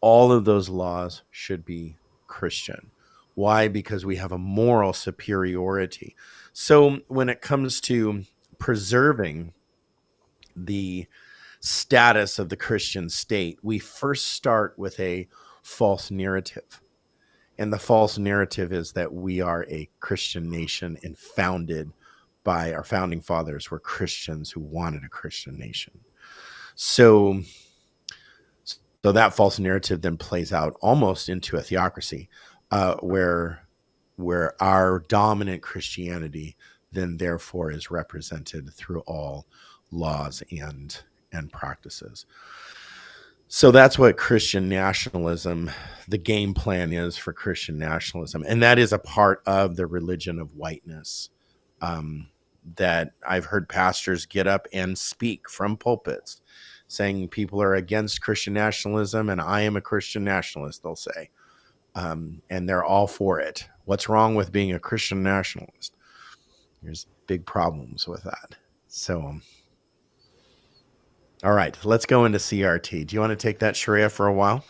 all of those laws should be Christian. Why? Because we have a moral superiority. So when it comes to preserving the status of the Christian state, we first start with a false narrative. And the false narrative is that we are a Christian nation, and founded by our founding fathers were Christians who wanted a Christian nation. So that false narrative then plays out almost into a theocracy, where our dominant Christianity then therefore is represented through all laws and practices. So that's what Christian nationalism, the game plan is for Christian nationalism. And that is a part of the religion of whiteness, that I've heard pastors get up and speak from pulpits saying people are against Christian nationalism, and I am a Christian nationalist, they'll say. And they're all for it. What's wrong with being a Christian nationalist? There's big problems with that. So, all right, let's go into CRT. Do you want to take that, Sharia, for a while?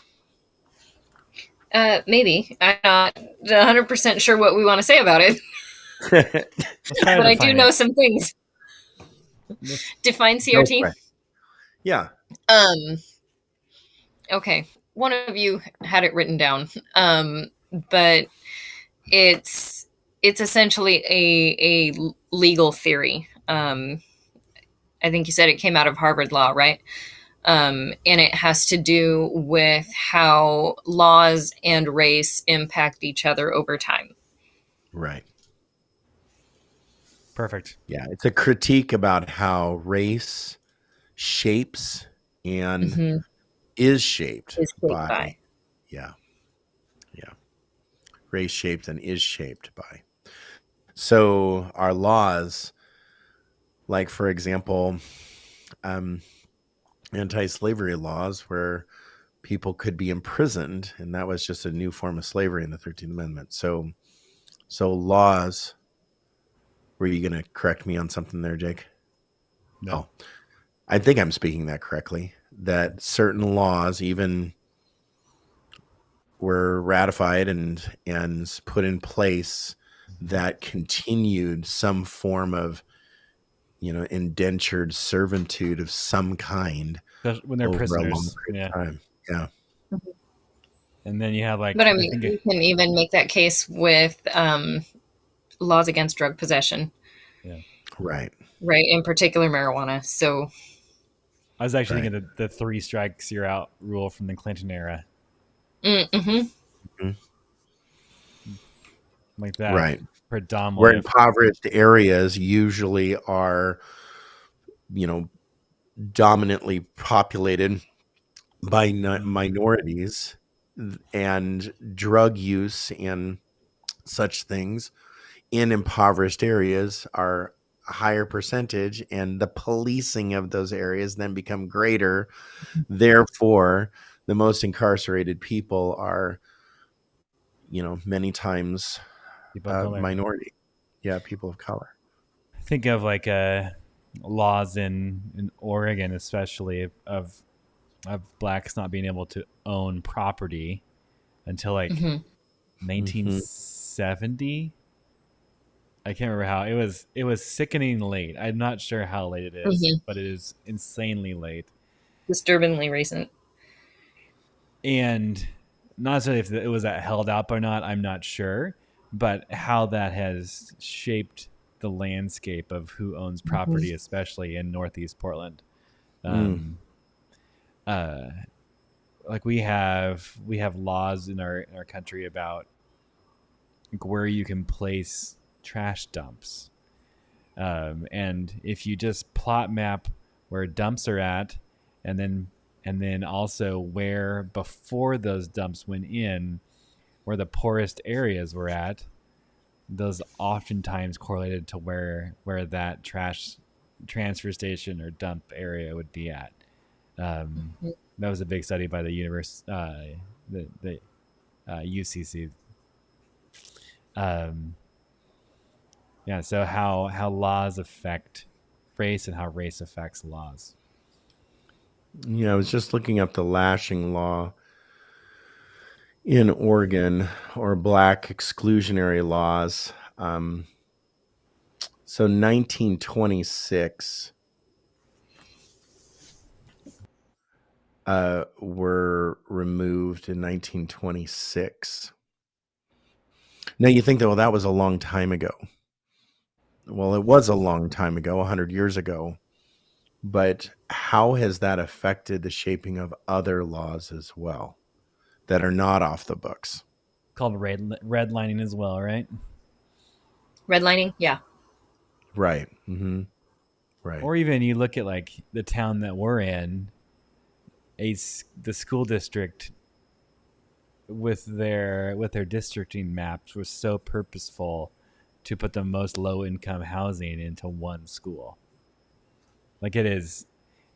Maybe. I'm not 100% sure what we want to say about it, but I do know some things. Define CRT. Yeah. Okay. One of you had it written down, but it's essentially a legal theory. I think you said it came out of Harvard Law, right? And it has to do with how laws and race impact each other over time. Right. Perfect. Yeah, it's a critique about how race shapes and is shaped by. Yeah. Race shaped and is shaped by. So our laws, like for example, anti-slavery laws, where people could be imprisoned, and that was just a new form of slavery in the 13th Amendment. So laws. Were you going to correct me on something there, Jake? No. Oh, I think I'm speaking that correctly. That certain laws even were ratified and put in place that continued some form of, indentured servitude of some kind when they're over prisoners. a long period of time. Yeah. And then you have but I mean, you can even make that case with laws against drug possession. Yeah. Right. In particular, marijuana. So I was actually thinking the 3 strikes you're out rule from the Clinton era. Like that. Right. Predominantly. Where impoverished areas usually are, dominantly populated by minorities, and drug use and such things in impoverished areas are higher percentage, and the policing of those areas then become greater. Therefore, the most incarcerated people are, many times People of color. minority. Yeah, people of color. Think of like laws in Oregon, especially of blacks not being able to own property until like Hmm. 1970. I can't remember how it was. It was sickening late. I'm not sure how late it is, Hmm. but it is insanely late. Disturbingly recent. And not necessarily if it was that held up or not, I'm not sure, but how that has shaped the landscape of who owns Hmm. property, especially in Northeast Portland. Mm. Um, uh, like we have laws in our country about where you can place trash dumps. And if you just plot map where dumps are at, and then also where before those dumps went in, where the poorest areas were at, those oftentimes correlated to where that trash transfer station or dump area would be at. Um, that was a big study by the UCC. Um, yeah, so how laws affect race and how race affects laws. I was just looking up the lashing law in Oregon, or black exclusionary laws. So 1926 were removed in 1926. Now you think that, well, that was a long time ago. Well, it was a long time ago, 100 years ago. But how has that affected the shaping of other laws as well that are not off the books? Called redlining as well, right? Redlining, yeah. Right. Mm-hmm. Right. Or even you look at like the town that we're in, the school district with their districting maps was so purposeful to put the most low income housing into one school. Like it is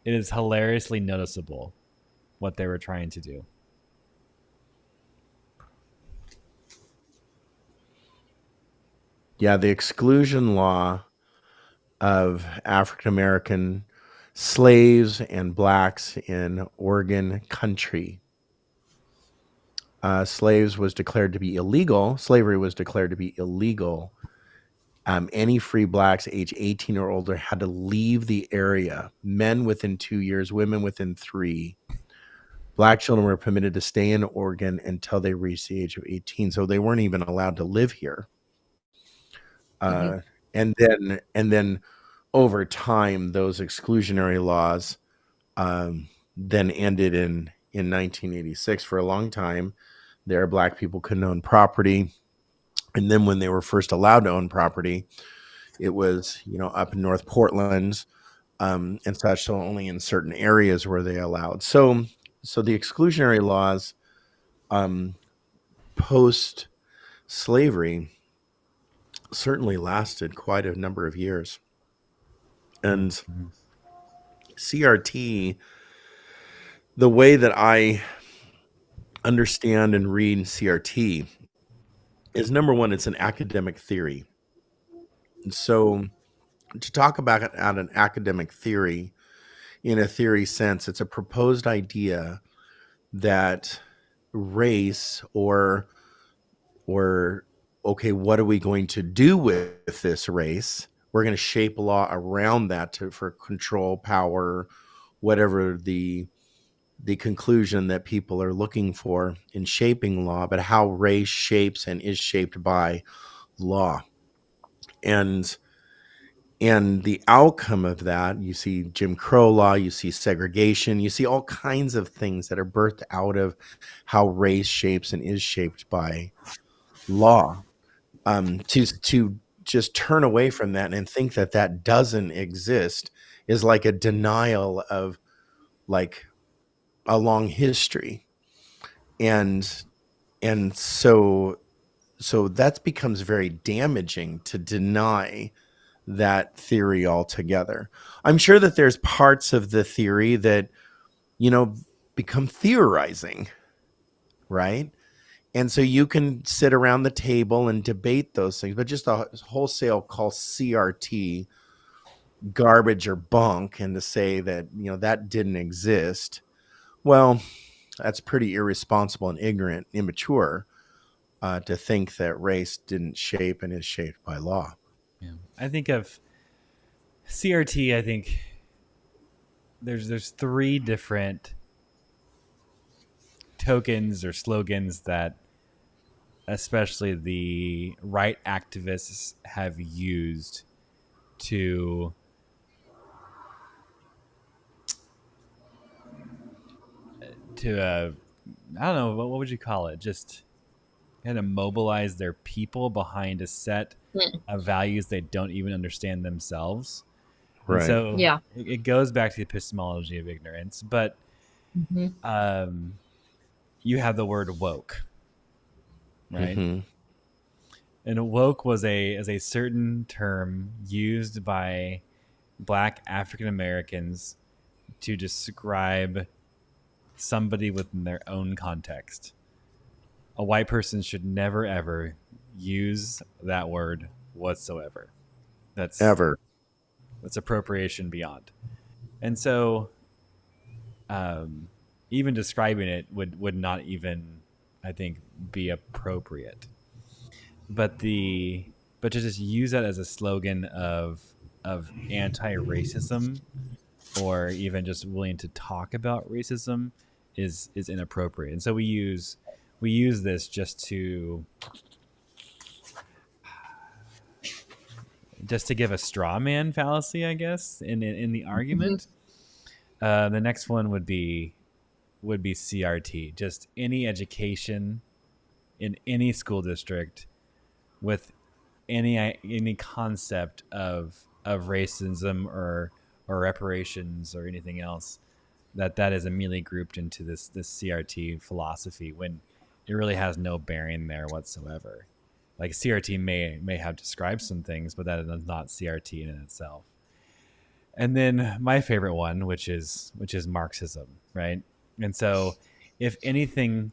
hilariously noticeable what they were trying to do. Yeah, the exclusion law of African American slaves and blacks in Oregon country. Slaves was declared to be illegal. Slavery was declared to be illegal. Any free blacks age 18 or older had to leave the area. Men within 2 years, women within 3. Black children were permitted to stay in Oregon until they reached the age of 18. So they weren't even allowed to live here. Hmm. Uh, and then over time, those exclusionary laws then ended in 1986. For a long time, there black people couldn't own property, and then when they were first allowed to own property, it was up in North Portland and such. So only in certain areas were they allowed. So the exclusionary laws post slavery certainly lasted quite a number of years, and Mm-hmm. CRT, the way that I understand and read CRT is, number one, it's an academic theory. And so to talk about it at an academic theory, in a theory sense, it's a proposed idea that race or okay, what are we going to do with this race? We're going to shape law around that for control, power, whatever the conclusion that people are looking for in shaping law, but how race shapes and is shaped by law. And the outcome of that, you see Jim Crow law, you see segregation, you see all kinds of things that are birthed out of how race shapes and is shaped by law. To just turn away from that and think that that doesn't exist is like a denial of, like, a long history. And so that becomes very damaging, to deny that theory altogether. I'm sure that there's parts of the theory that, you know, become theorizing, right? And so you can sit around the table and debate those things, but just a wholesale call CRT garbage or bunk and to say that, you know, that didn't exist, well, that's pretty irresponsible and ignorant, immature, to think that race didn't shape and is shaped by law. Yeah. I think of CRT. I think there's three different tokens or slogans that especially the right activists have used to I don't know what would you call it, just kind of mobilize their people behind a set Mm. of values they don't even understand themselves. And Right. so Yeah. it goes back to the epistemology of ignorance, but Mm-hmm. you have the word woke, right? Mm-hmm. And woke was a certain term used by Black African Americans to describe somebody within their own context. A white person should never ever use that word whatsoever. That's Ever. that's appropriation beyond. And so, um, even describing it would not even, I think, be appropriate. But to just use that as a slogan of anti-racism or even just willing to talk about racism is inappropriate. And so we use this just to give a straw man fallacy, I guess, in the Mm-hmm. argument. The next one would be CRT, just any education in any school district with any concept of racism or reparations or anything else that is immediately grouped into this CRT philosophy when it really has no bearing there whatsoever. Like CRT may have described some things, but that is not CRT in itself. And then my favorite one, which is Marxism, right? And so, if anything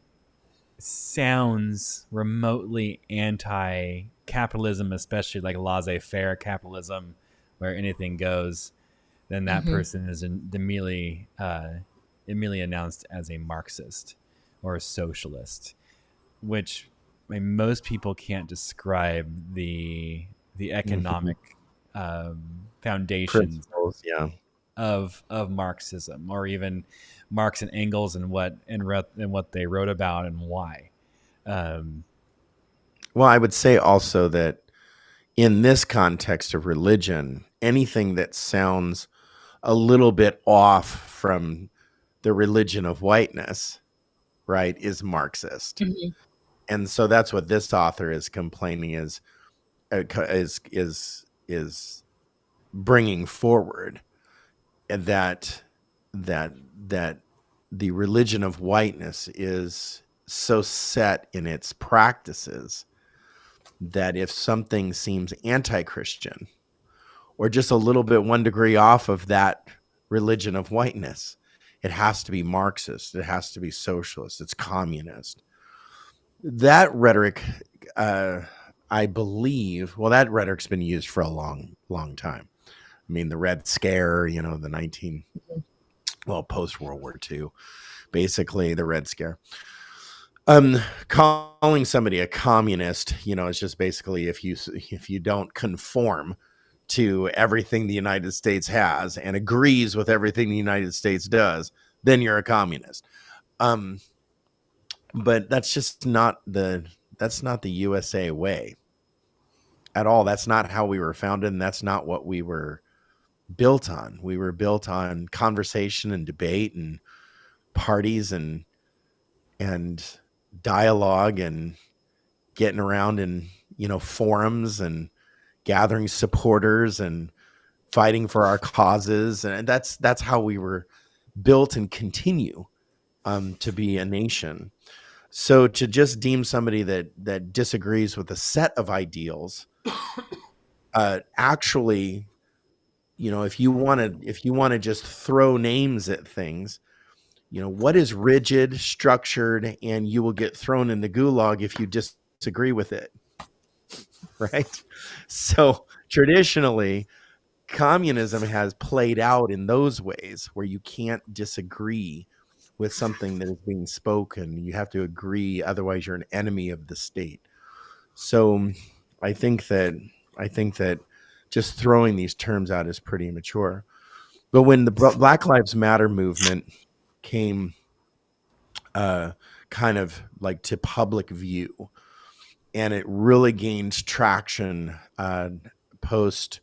sounds remotely anti-capitalism, especially like laissez-faire capitalism, where anything goes, then that Mm-hmm. person is immediately announced as a Marxist or a socialist, which I mean, most people can't describe the Mm-hmm. economic foundations Principles. Yeah. of Marxism, or even Marx and Engels and what they wrote about and why. Um, Well, I would say also that in this context of religion, anything that sounds a little bit off from the religion of whiteness, right, is Marxist. Mm-hmm. And so that's what this author is complaining is bringing forward, and that that the religion of whiteness is so set in its practices that if something seems anti-Christian or just a little bit 1 degree off of that religion of whiteness, it has to be Marxist, it has to be socialist, it's communist. That rhetoric, uh, I believe, well, that rhetoric's been used for a long time. I mean, the Red Scare, you know, the 19, well, post World War II, basically the Red Scare. Calling somebody a communist, you know, is just basically if you don't conform to everything the United States has and agrees with everything the United States does, then you're a communist. Um, but that's not the USA way at all. That's not how we were founded, and that's not what we were built on. We were built on conversation and debate and parties and dialogue and getting around in, you know, forums and gathering supporters and fighting for our causes, and that's how we were built and continue to be a nation. So to just deem somebody that disagrees with a set of ideals actually, if you want to just throw names at things, what is rigid, structured, and you will get thrown in the gulag if you disagree with it, right? So traditionally, communism has played out in those ways where you can't disagree with something that is being spoken. You have to agree, otherwise you're an enemy of the state. So I think that just throwing these terms out is pretty immature. But when the Black Lives Matter movement came kind of like to public view, and it really gained traction post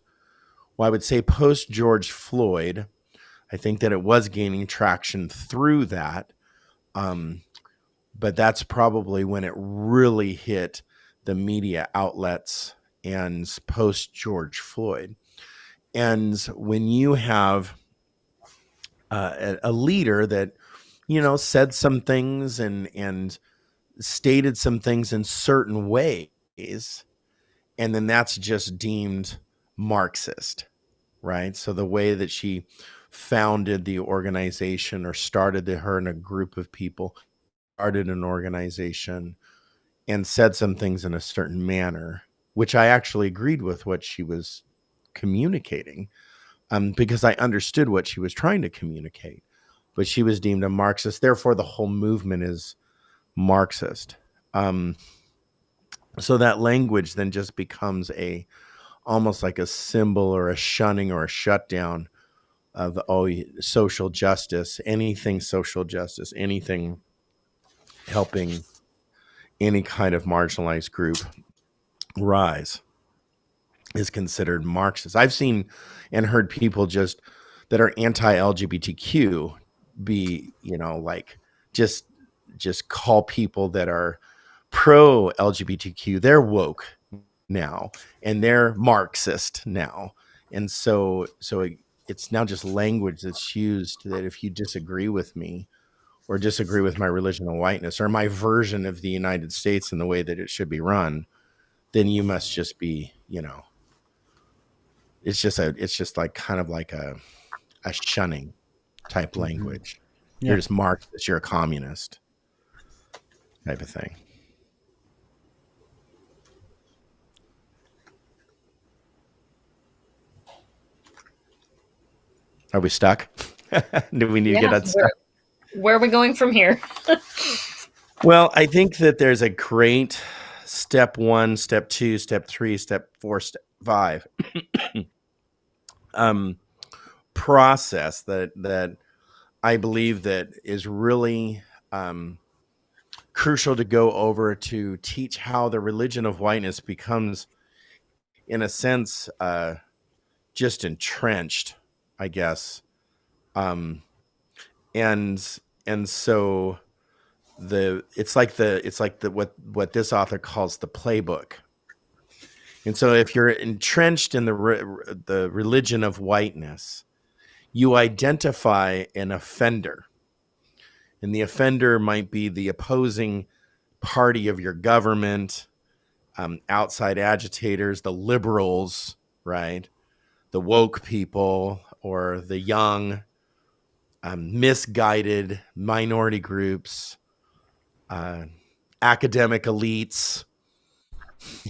George Floyd. I think that it was gaining traction through that. But that's probably when it really hit the media outlets and post George Floyd. And when you have a leader that, said some things and stated some things in certain ways, and then that's just deemed Marxist, right? So the way that she founded the organization, or started her and a group of people started an organization and said some things in a certain manner, which I actually agreed with what she was communicating, because I understood what she was trying to communicate. But she was deemed a Marxist. Therefore, the whole movement is Marxist. So that language then just becomes almost like a symbol or a shunning or a shutdown of social justice, anything helping any kind of marginalized group rise is considered Marxist. I've seen and heard people just that are anti-LGBTQ be, like just call people that are pro LGBTQ, they're woke now and they're Marxist now. And so it's now just language that's used that if you disagree with me or disagree with my religion and whiteness or my version of the United States and the way that it should be run, then you must just be, it's just like kind of like a shunning type language. Yeah. You're just Marxist, you're a communist type of thing. Are we stuck? Do we need to get unstuck? Where are we going from here? Well, I think that there's a great step 1, step 2, step 3, step 4, step 5 process that I believe that is really crucial to go over to teach how the religion of whiteness becomes, in a sense, just entrenched, I guess. And so it's like what this author calls the playbook. And so if you're entrenched in the religion of whiteness, you identify an offender. And the offender might be the opposing party of your government, outside agitators, the liberals, right? The woke people, or the young, misguided minority groups, academic elites,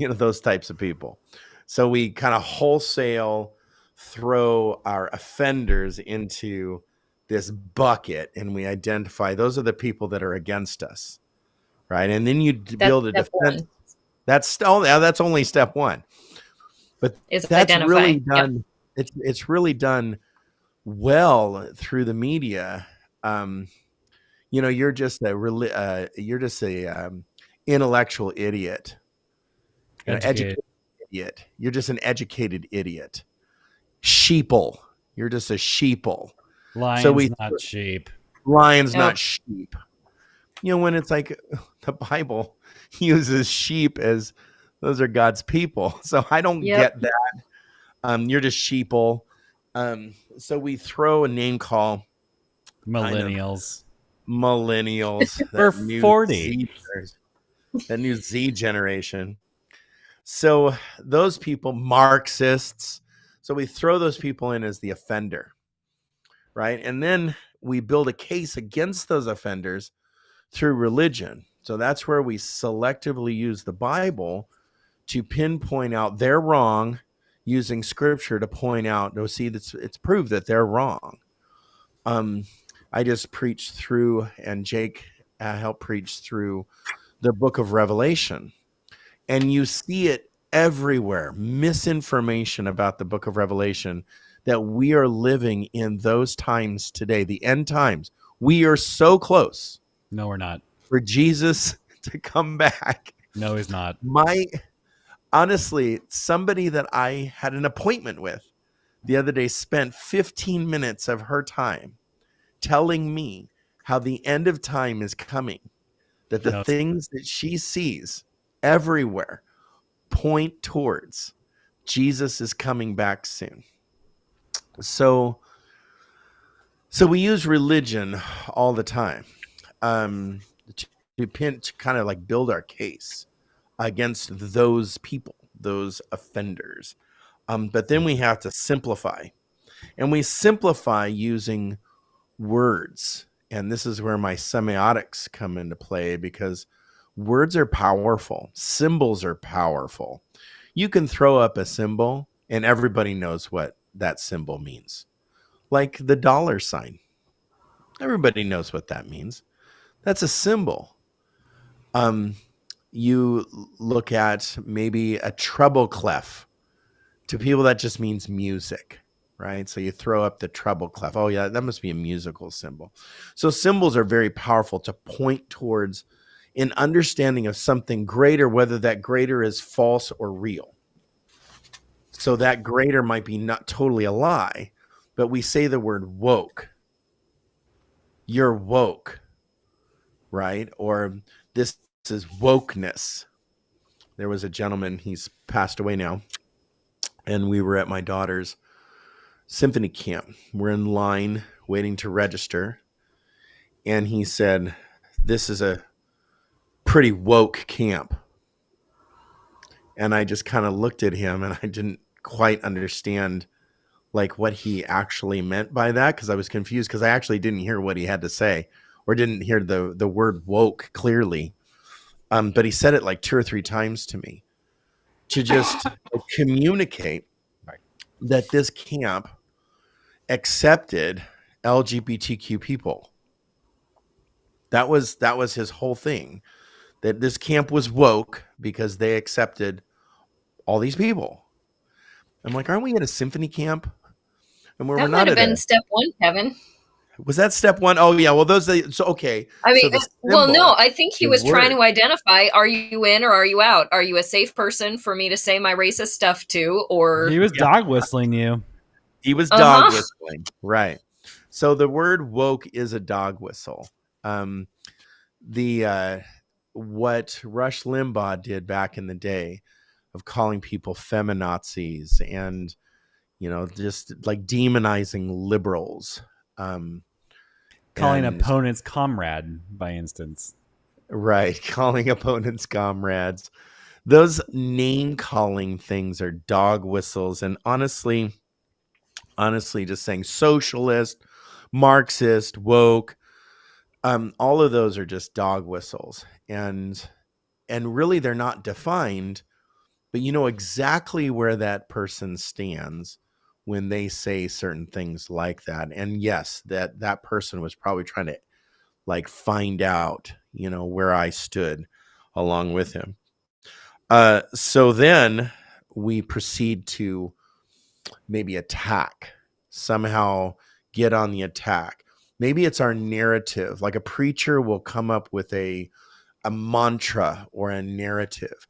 those types of people. So we kind of wholesale throw our offenders into this bucket, and we identify those are the people that are against us, right? And then you build a defense. That's only step 1, but that's really done. Yep. It's really done well through the media. You're just a intellectual idiot, educated idiot. You're just an educated idiot. Sheeple. You're just a sheeple. Lions, not sheep. Lions, not sheep. When it's like the Bible uses sheep as those are God's people. So I don't get that. You're just sheeple. So we throw a name call. Millennials. Millennials. We're 40. That new Z generation. So those people, Marxists, so we throw those people in as the offender, right? And then we build a case against those offenders through religion. So that's where we selectively use the Bible to pinpoint out they're wrong, using scripture to point out, no, see, it's proved that they're wrong. I just preached through, and Jake helped preach through the book of Revelation. And you see it everywhere, misinformation about the book of Revelation, that we are living in those times today, the end times. We are so close No, we're not. for Jesus to come back. No, he's not. Honestly, somebody that I had an appointment with the other day spent 15 minutes of her time telling me how the end of time is coming, that the No. things that she sees everywhere point towards Jesus is coming back soon. So we use religion all the time to kind of like build our case against those people, those offenders. But then we have to simplify, and we simplify using words. And this is where my semiotics come into play, because words are powerful. Symbols are powerful. You can throw up a symbol and everybody knows what that symbol means. Like the dollar sign. Everybody knows what that means. That's a symbol. You look at maybe a treble clef. To people, that just means music, right? So you throw up the treble clef. Oh, yeah, that must be a musical symbol. So symbols are very powerful to point towards an understanding of something greater, whether that greater is false or real. So that greater might be not totally a lie, but we say the word woke. You're woke, right? Or this is wokeness. There was a gentleman, he's passed away now, and we were at my daughter's symphony camp. We're in line waiting to register. And he said, "This is a pretty woke camp." And I just kind of looked at him and I didn't quite understand like what he actually meant by that, because I was confused, because I actually didn't hear what he had to say, or didn't hear the word woke clearly. But he said it like 2 or 3 times to me to just communicate that this camp accepted LGBTQ people. That was his whole thing. That this camp was woke because they accepted all these people. I'm like, aren't we at a symphony camp? And we're That might not have at been a. step one, Kevin. Was that step one? Oh yeah. Well, so okay. I So mean, the well, no, symbol, I think he the was trying word. to identify, are you in or are you out? Are you a safe person for me to say my racist stuff to? Or, He was Yeah, dog whistling you. he was dog uh-huh. whistling, right? So the word woke is a dog whistle. The what Rush Limbaugh did back in the day of calling people feminazis and just like demonizing liberals, Calling and opponents comrade, by instance. right, calling opponents comrades. Those name calling things are dog whistles, and honestly, just saying socialist, Marxist, woke, all of those are just dog whistles, and really they're not defined, but you know exactly where that person stands when they say certain things like that. And yes, that person was probably trying to like find out, where I stood along with him. So then we proceed to maybe attack, somehow get on the attack. Maybe it's our narrative. Like a preacher will come up with a mantra or a narrative.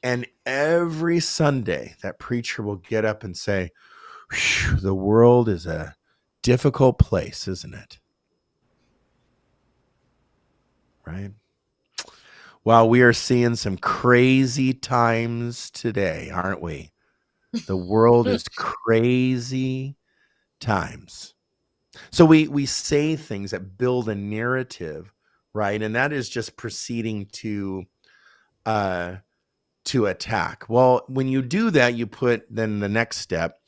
And every Sunday, that preacher will get up and say, the world is a difficult place, isn't it? Right? Well, we are seeing some crazy times today, aren't we? The world is crazy times. So we say things that build a narrative, right? And that is just proceeding to to attack. Well, when you do that, you put then the next step,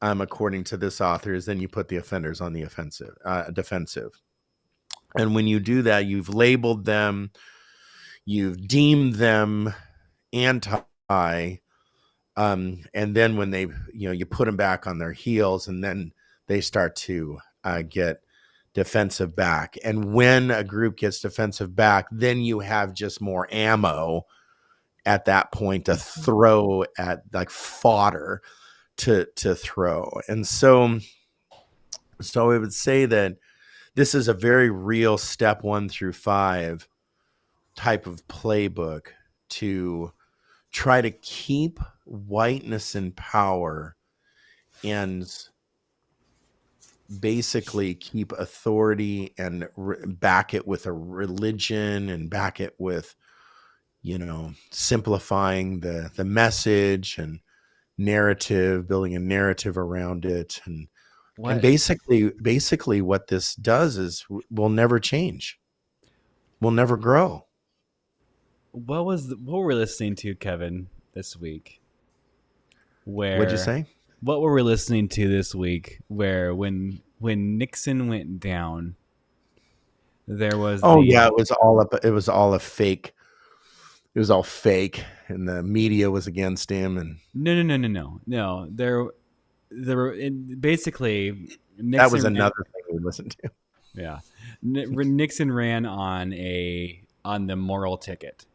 according to this author, is then you put the offenders on the defensive. And when you do that, you've labeled them, you've deemed them anti, and then when they, you put them back on their heels, and then they start to get defensive back. And when a group gets defensive back, then you have just more ammo at that point to throw at, like fodder to throw. And so I would say that this is a very real step 1 through 5 type of playbook to try to keep whiteness in power and basically keep authority and back it with a religion and back it with, simplifying the message and narrative, building a narrative around it. And basically what this does is we'll never change. We'll never grow. What were we listening to, Kevin, this week? What'd you say? What were we listening to this week? Where when Nixon went down, there was it was all a fake. It was all fake, and the media was against him. And no. There basically Nixon that was another thing we listened to. Yeah, Nixon ran on the moral ticket,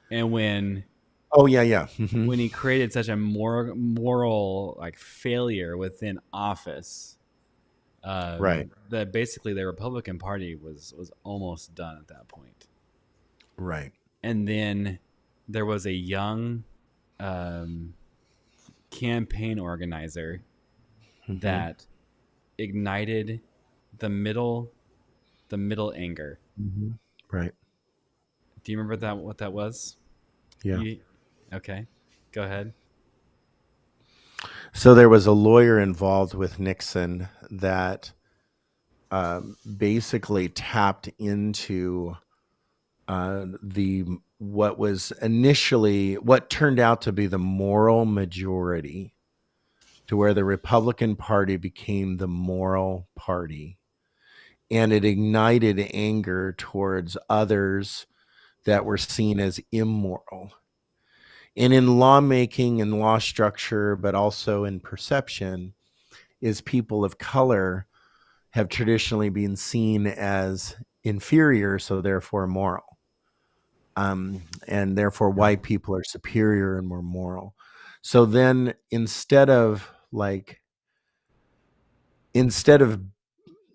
and when Mm-hmm. when he created such a moral like failure within office, right, that basically the Republican Party was almost done at that point. Right. And then there was a young campaign organizer that ignited the middle anger. Mm-hmm. Right. Do you remember what that was? Yeah. Okay. Go ahead. So there was a lawyer involved with Nixon that basically tapped into what turned out to be the moral majority, to where the Republican Party became the moral party, and it ignited anger towards others that were seen as immoral. And in lawmaking and law structure, but also in perception, is people of color have traditionally been seen as inferior, so therefore moral. And therefore white people are superior and more moral. So then instead of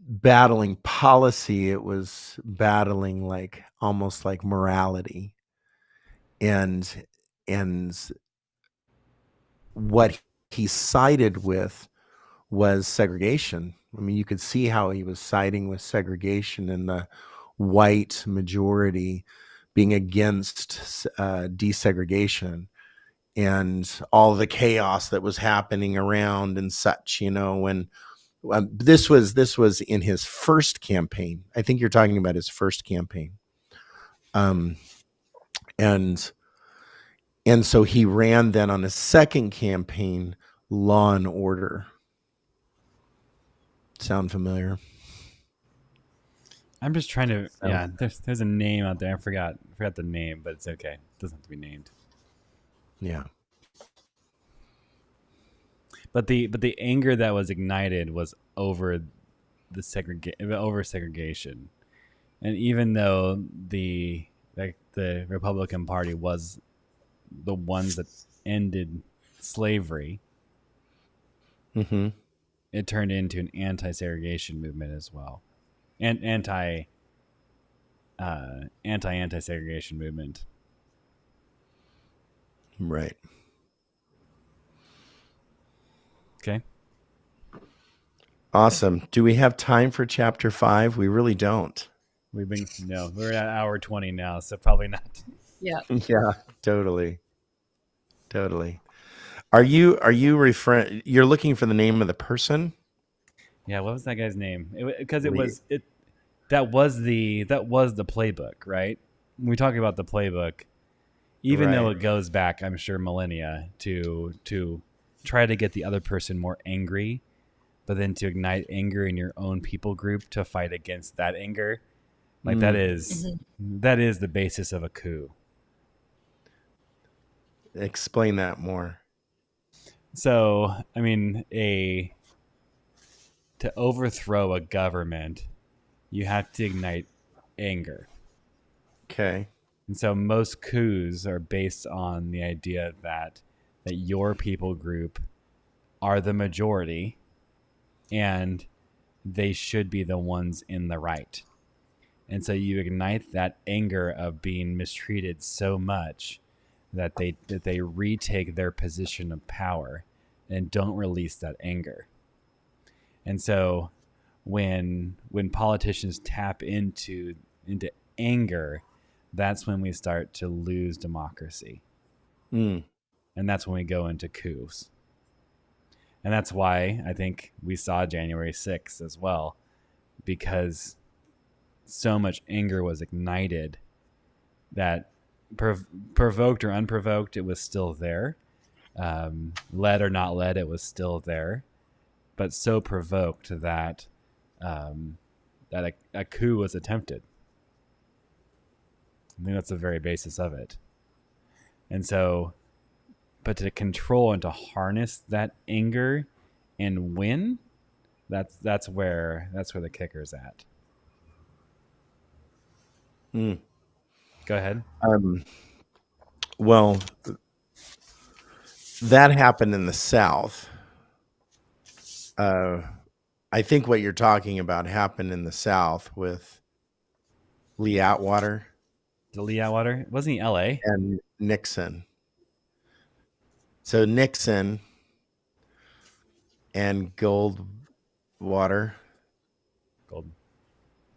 battling policy, it was battling almost like morality. And what he sided with was segregation. I mean, you could see how he was siding with segregation and the white majority being against desegregation and all the chaos that was happening around and such. When this was in his first campaign. I think you're talking about his first campaign. And so he ran then on his second campaign, Law and Order. Sound familiar? I'm just trying to. Yeah, there's a name out there. I forgot the name, but it's okay. It doesn't have to be named. Yeah. But the anger that was ignited was over segregation, and even though the Republican Party was the ones that ended slavery, it turned into an anti-segregation movement as well, and anti-segregation movement. Right. Okay. Awesome. Do we have time for chapter 5? We really don't. We're at hour 20 now, so probably not. Yeah. Yeah, totally. Are you you're looking for the name of the person? Yeah, what was that guy's name? That was the playbook, right? When we talk about the playbook, even though Right. it goes back, I'm sure, millennia to try to get the other person more angry, but then to ignite anger in your own people group to fight against that anger. Like Mm. that is the basis of a coup. Explain that more. So, I mean, to overthrow a government, you have to ignite anger. Okay. And so most coups are based on the idea that your people group are the majority and they should be the ones in the right. And so you ignite that anger of being mistreated so much that they retake their position of power and don't release that anger. And so when politicians tap into anger, that's when we start to lose democracy. Mm. And that's when we go into coups. And that's why I think we saw January 6th as well, because so much anger was ignited that provoked or unprovoked, it was still there. Led or not led, it was still there. But so provoked that that a coup was attempted. I think that's the very basis of it. And so, but to control and to harness that anger and win, that's where the kicker's at. Mm. Go ahead. Well, that happened in the South. I think what you're talking about happened in the South with Lee Atwater The Lee Atwater, wasn't he L.A. and Nixon. So Nixon and Goldwater,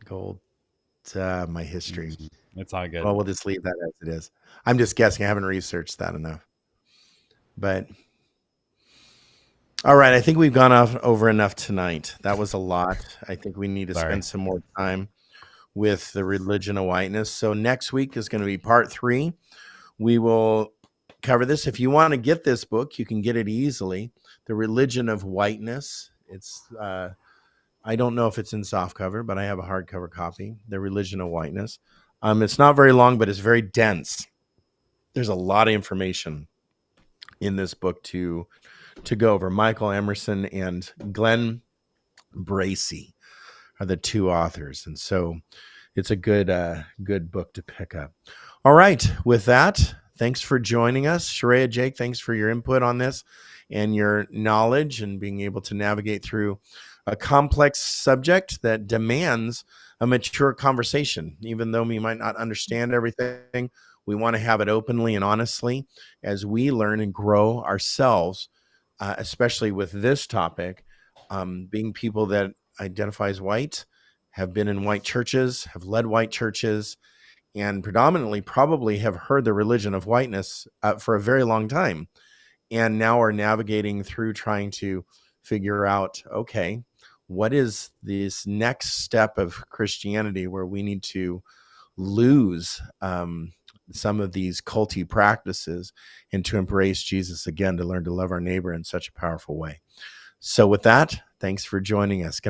Gold. My history. It's all good. Well, we'll just leave that as it is. I'm just guessing. I haven't researched that enough. But all right, I think we've gone over enough tonight. That was a lot. I think we need to spend some more time with the religion of whiteness. So next week is going to be part 3. We will cover this. If you want to get this book, you can get it easily. The Religion of Whiteness. It's I don't know if it's in softcover, but I have a hardcover copy. The Religion of Whiteness. It's not very long, but it's very dense. There's a lot of information in this book to go over. Michael Emerson and Glenn Bracey are the 2 authors, and so it's a good book to pick up. All right, with that, thanks for joining us. Sharia, Jake, thanks for your input on this and your knowledge and being able to navigate through a complex subject that demands a mature conversation. Even though we might not understand everything, we want to have it openly and honestly as we learn and grow ourselves, especially with this topic, being people that identify as white, have been in white churches, have led white churches, and predominantly probably have heard the religion of whiteness for a very long time, and now are navigating through trying to figure out, okay, what is this next step of Christianity where we need to lose some of these culty practices and to embrace Jesus again, to learn to love our neighbor in such a powerful way. So with that, thanks for joining us. Good night.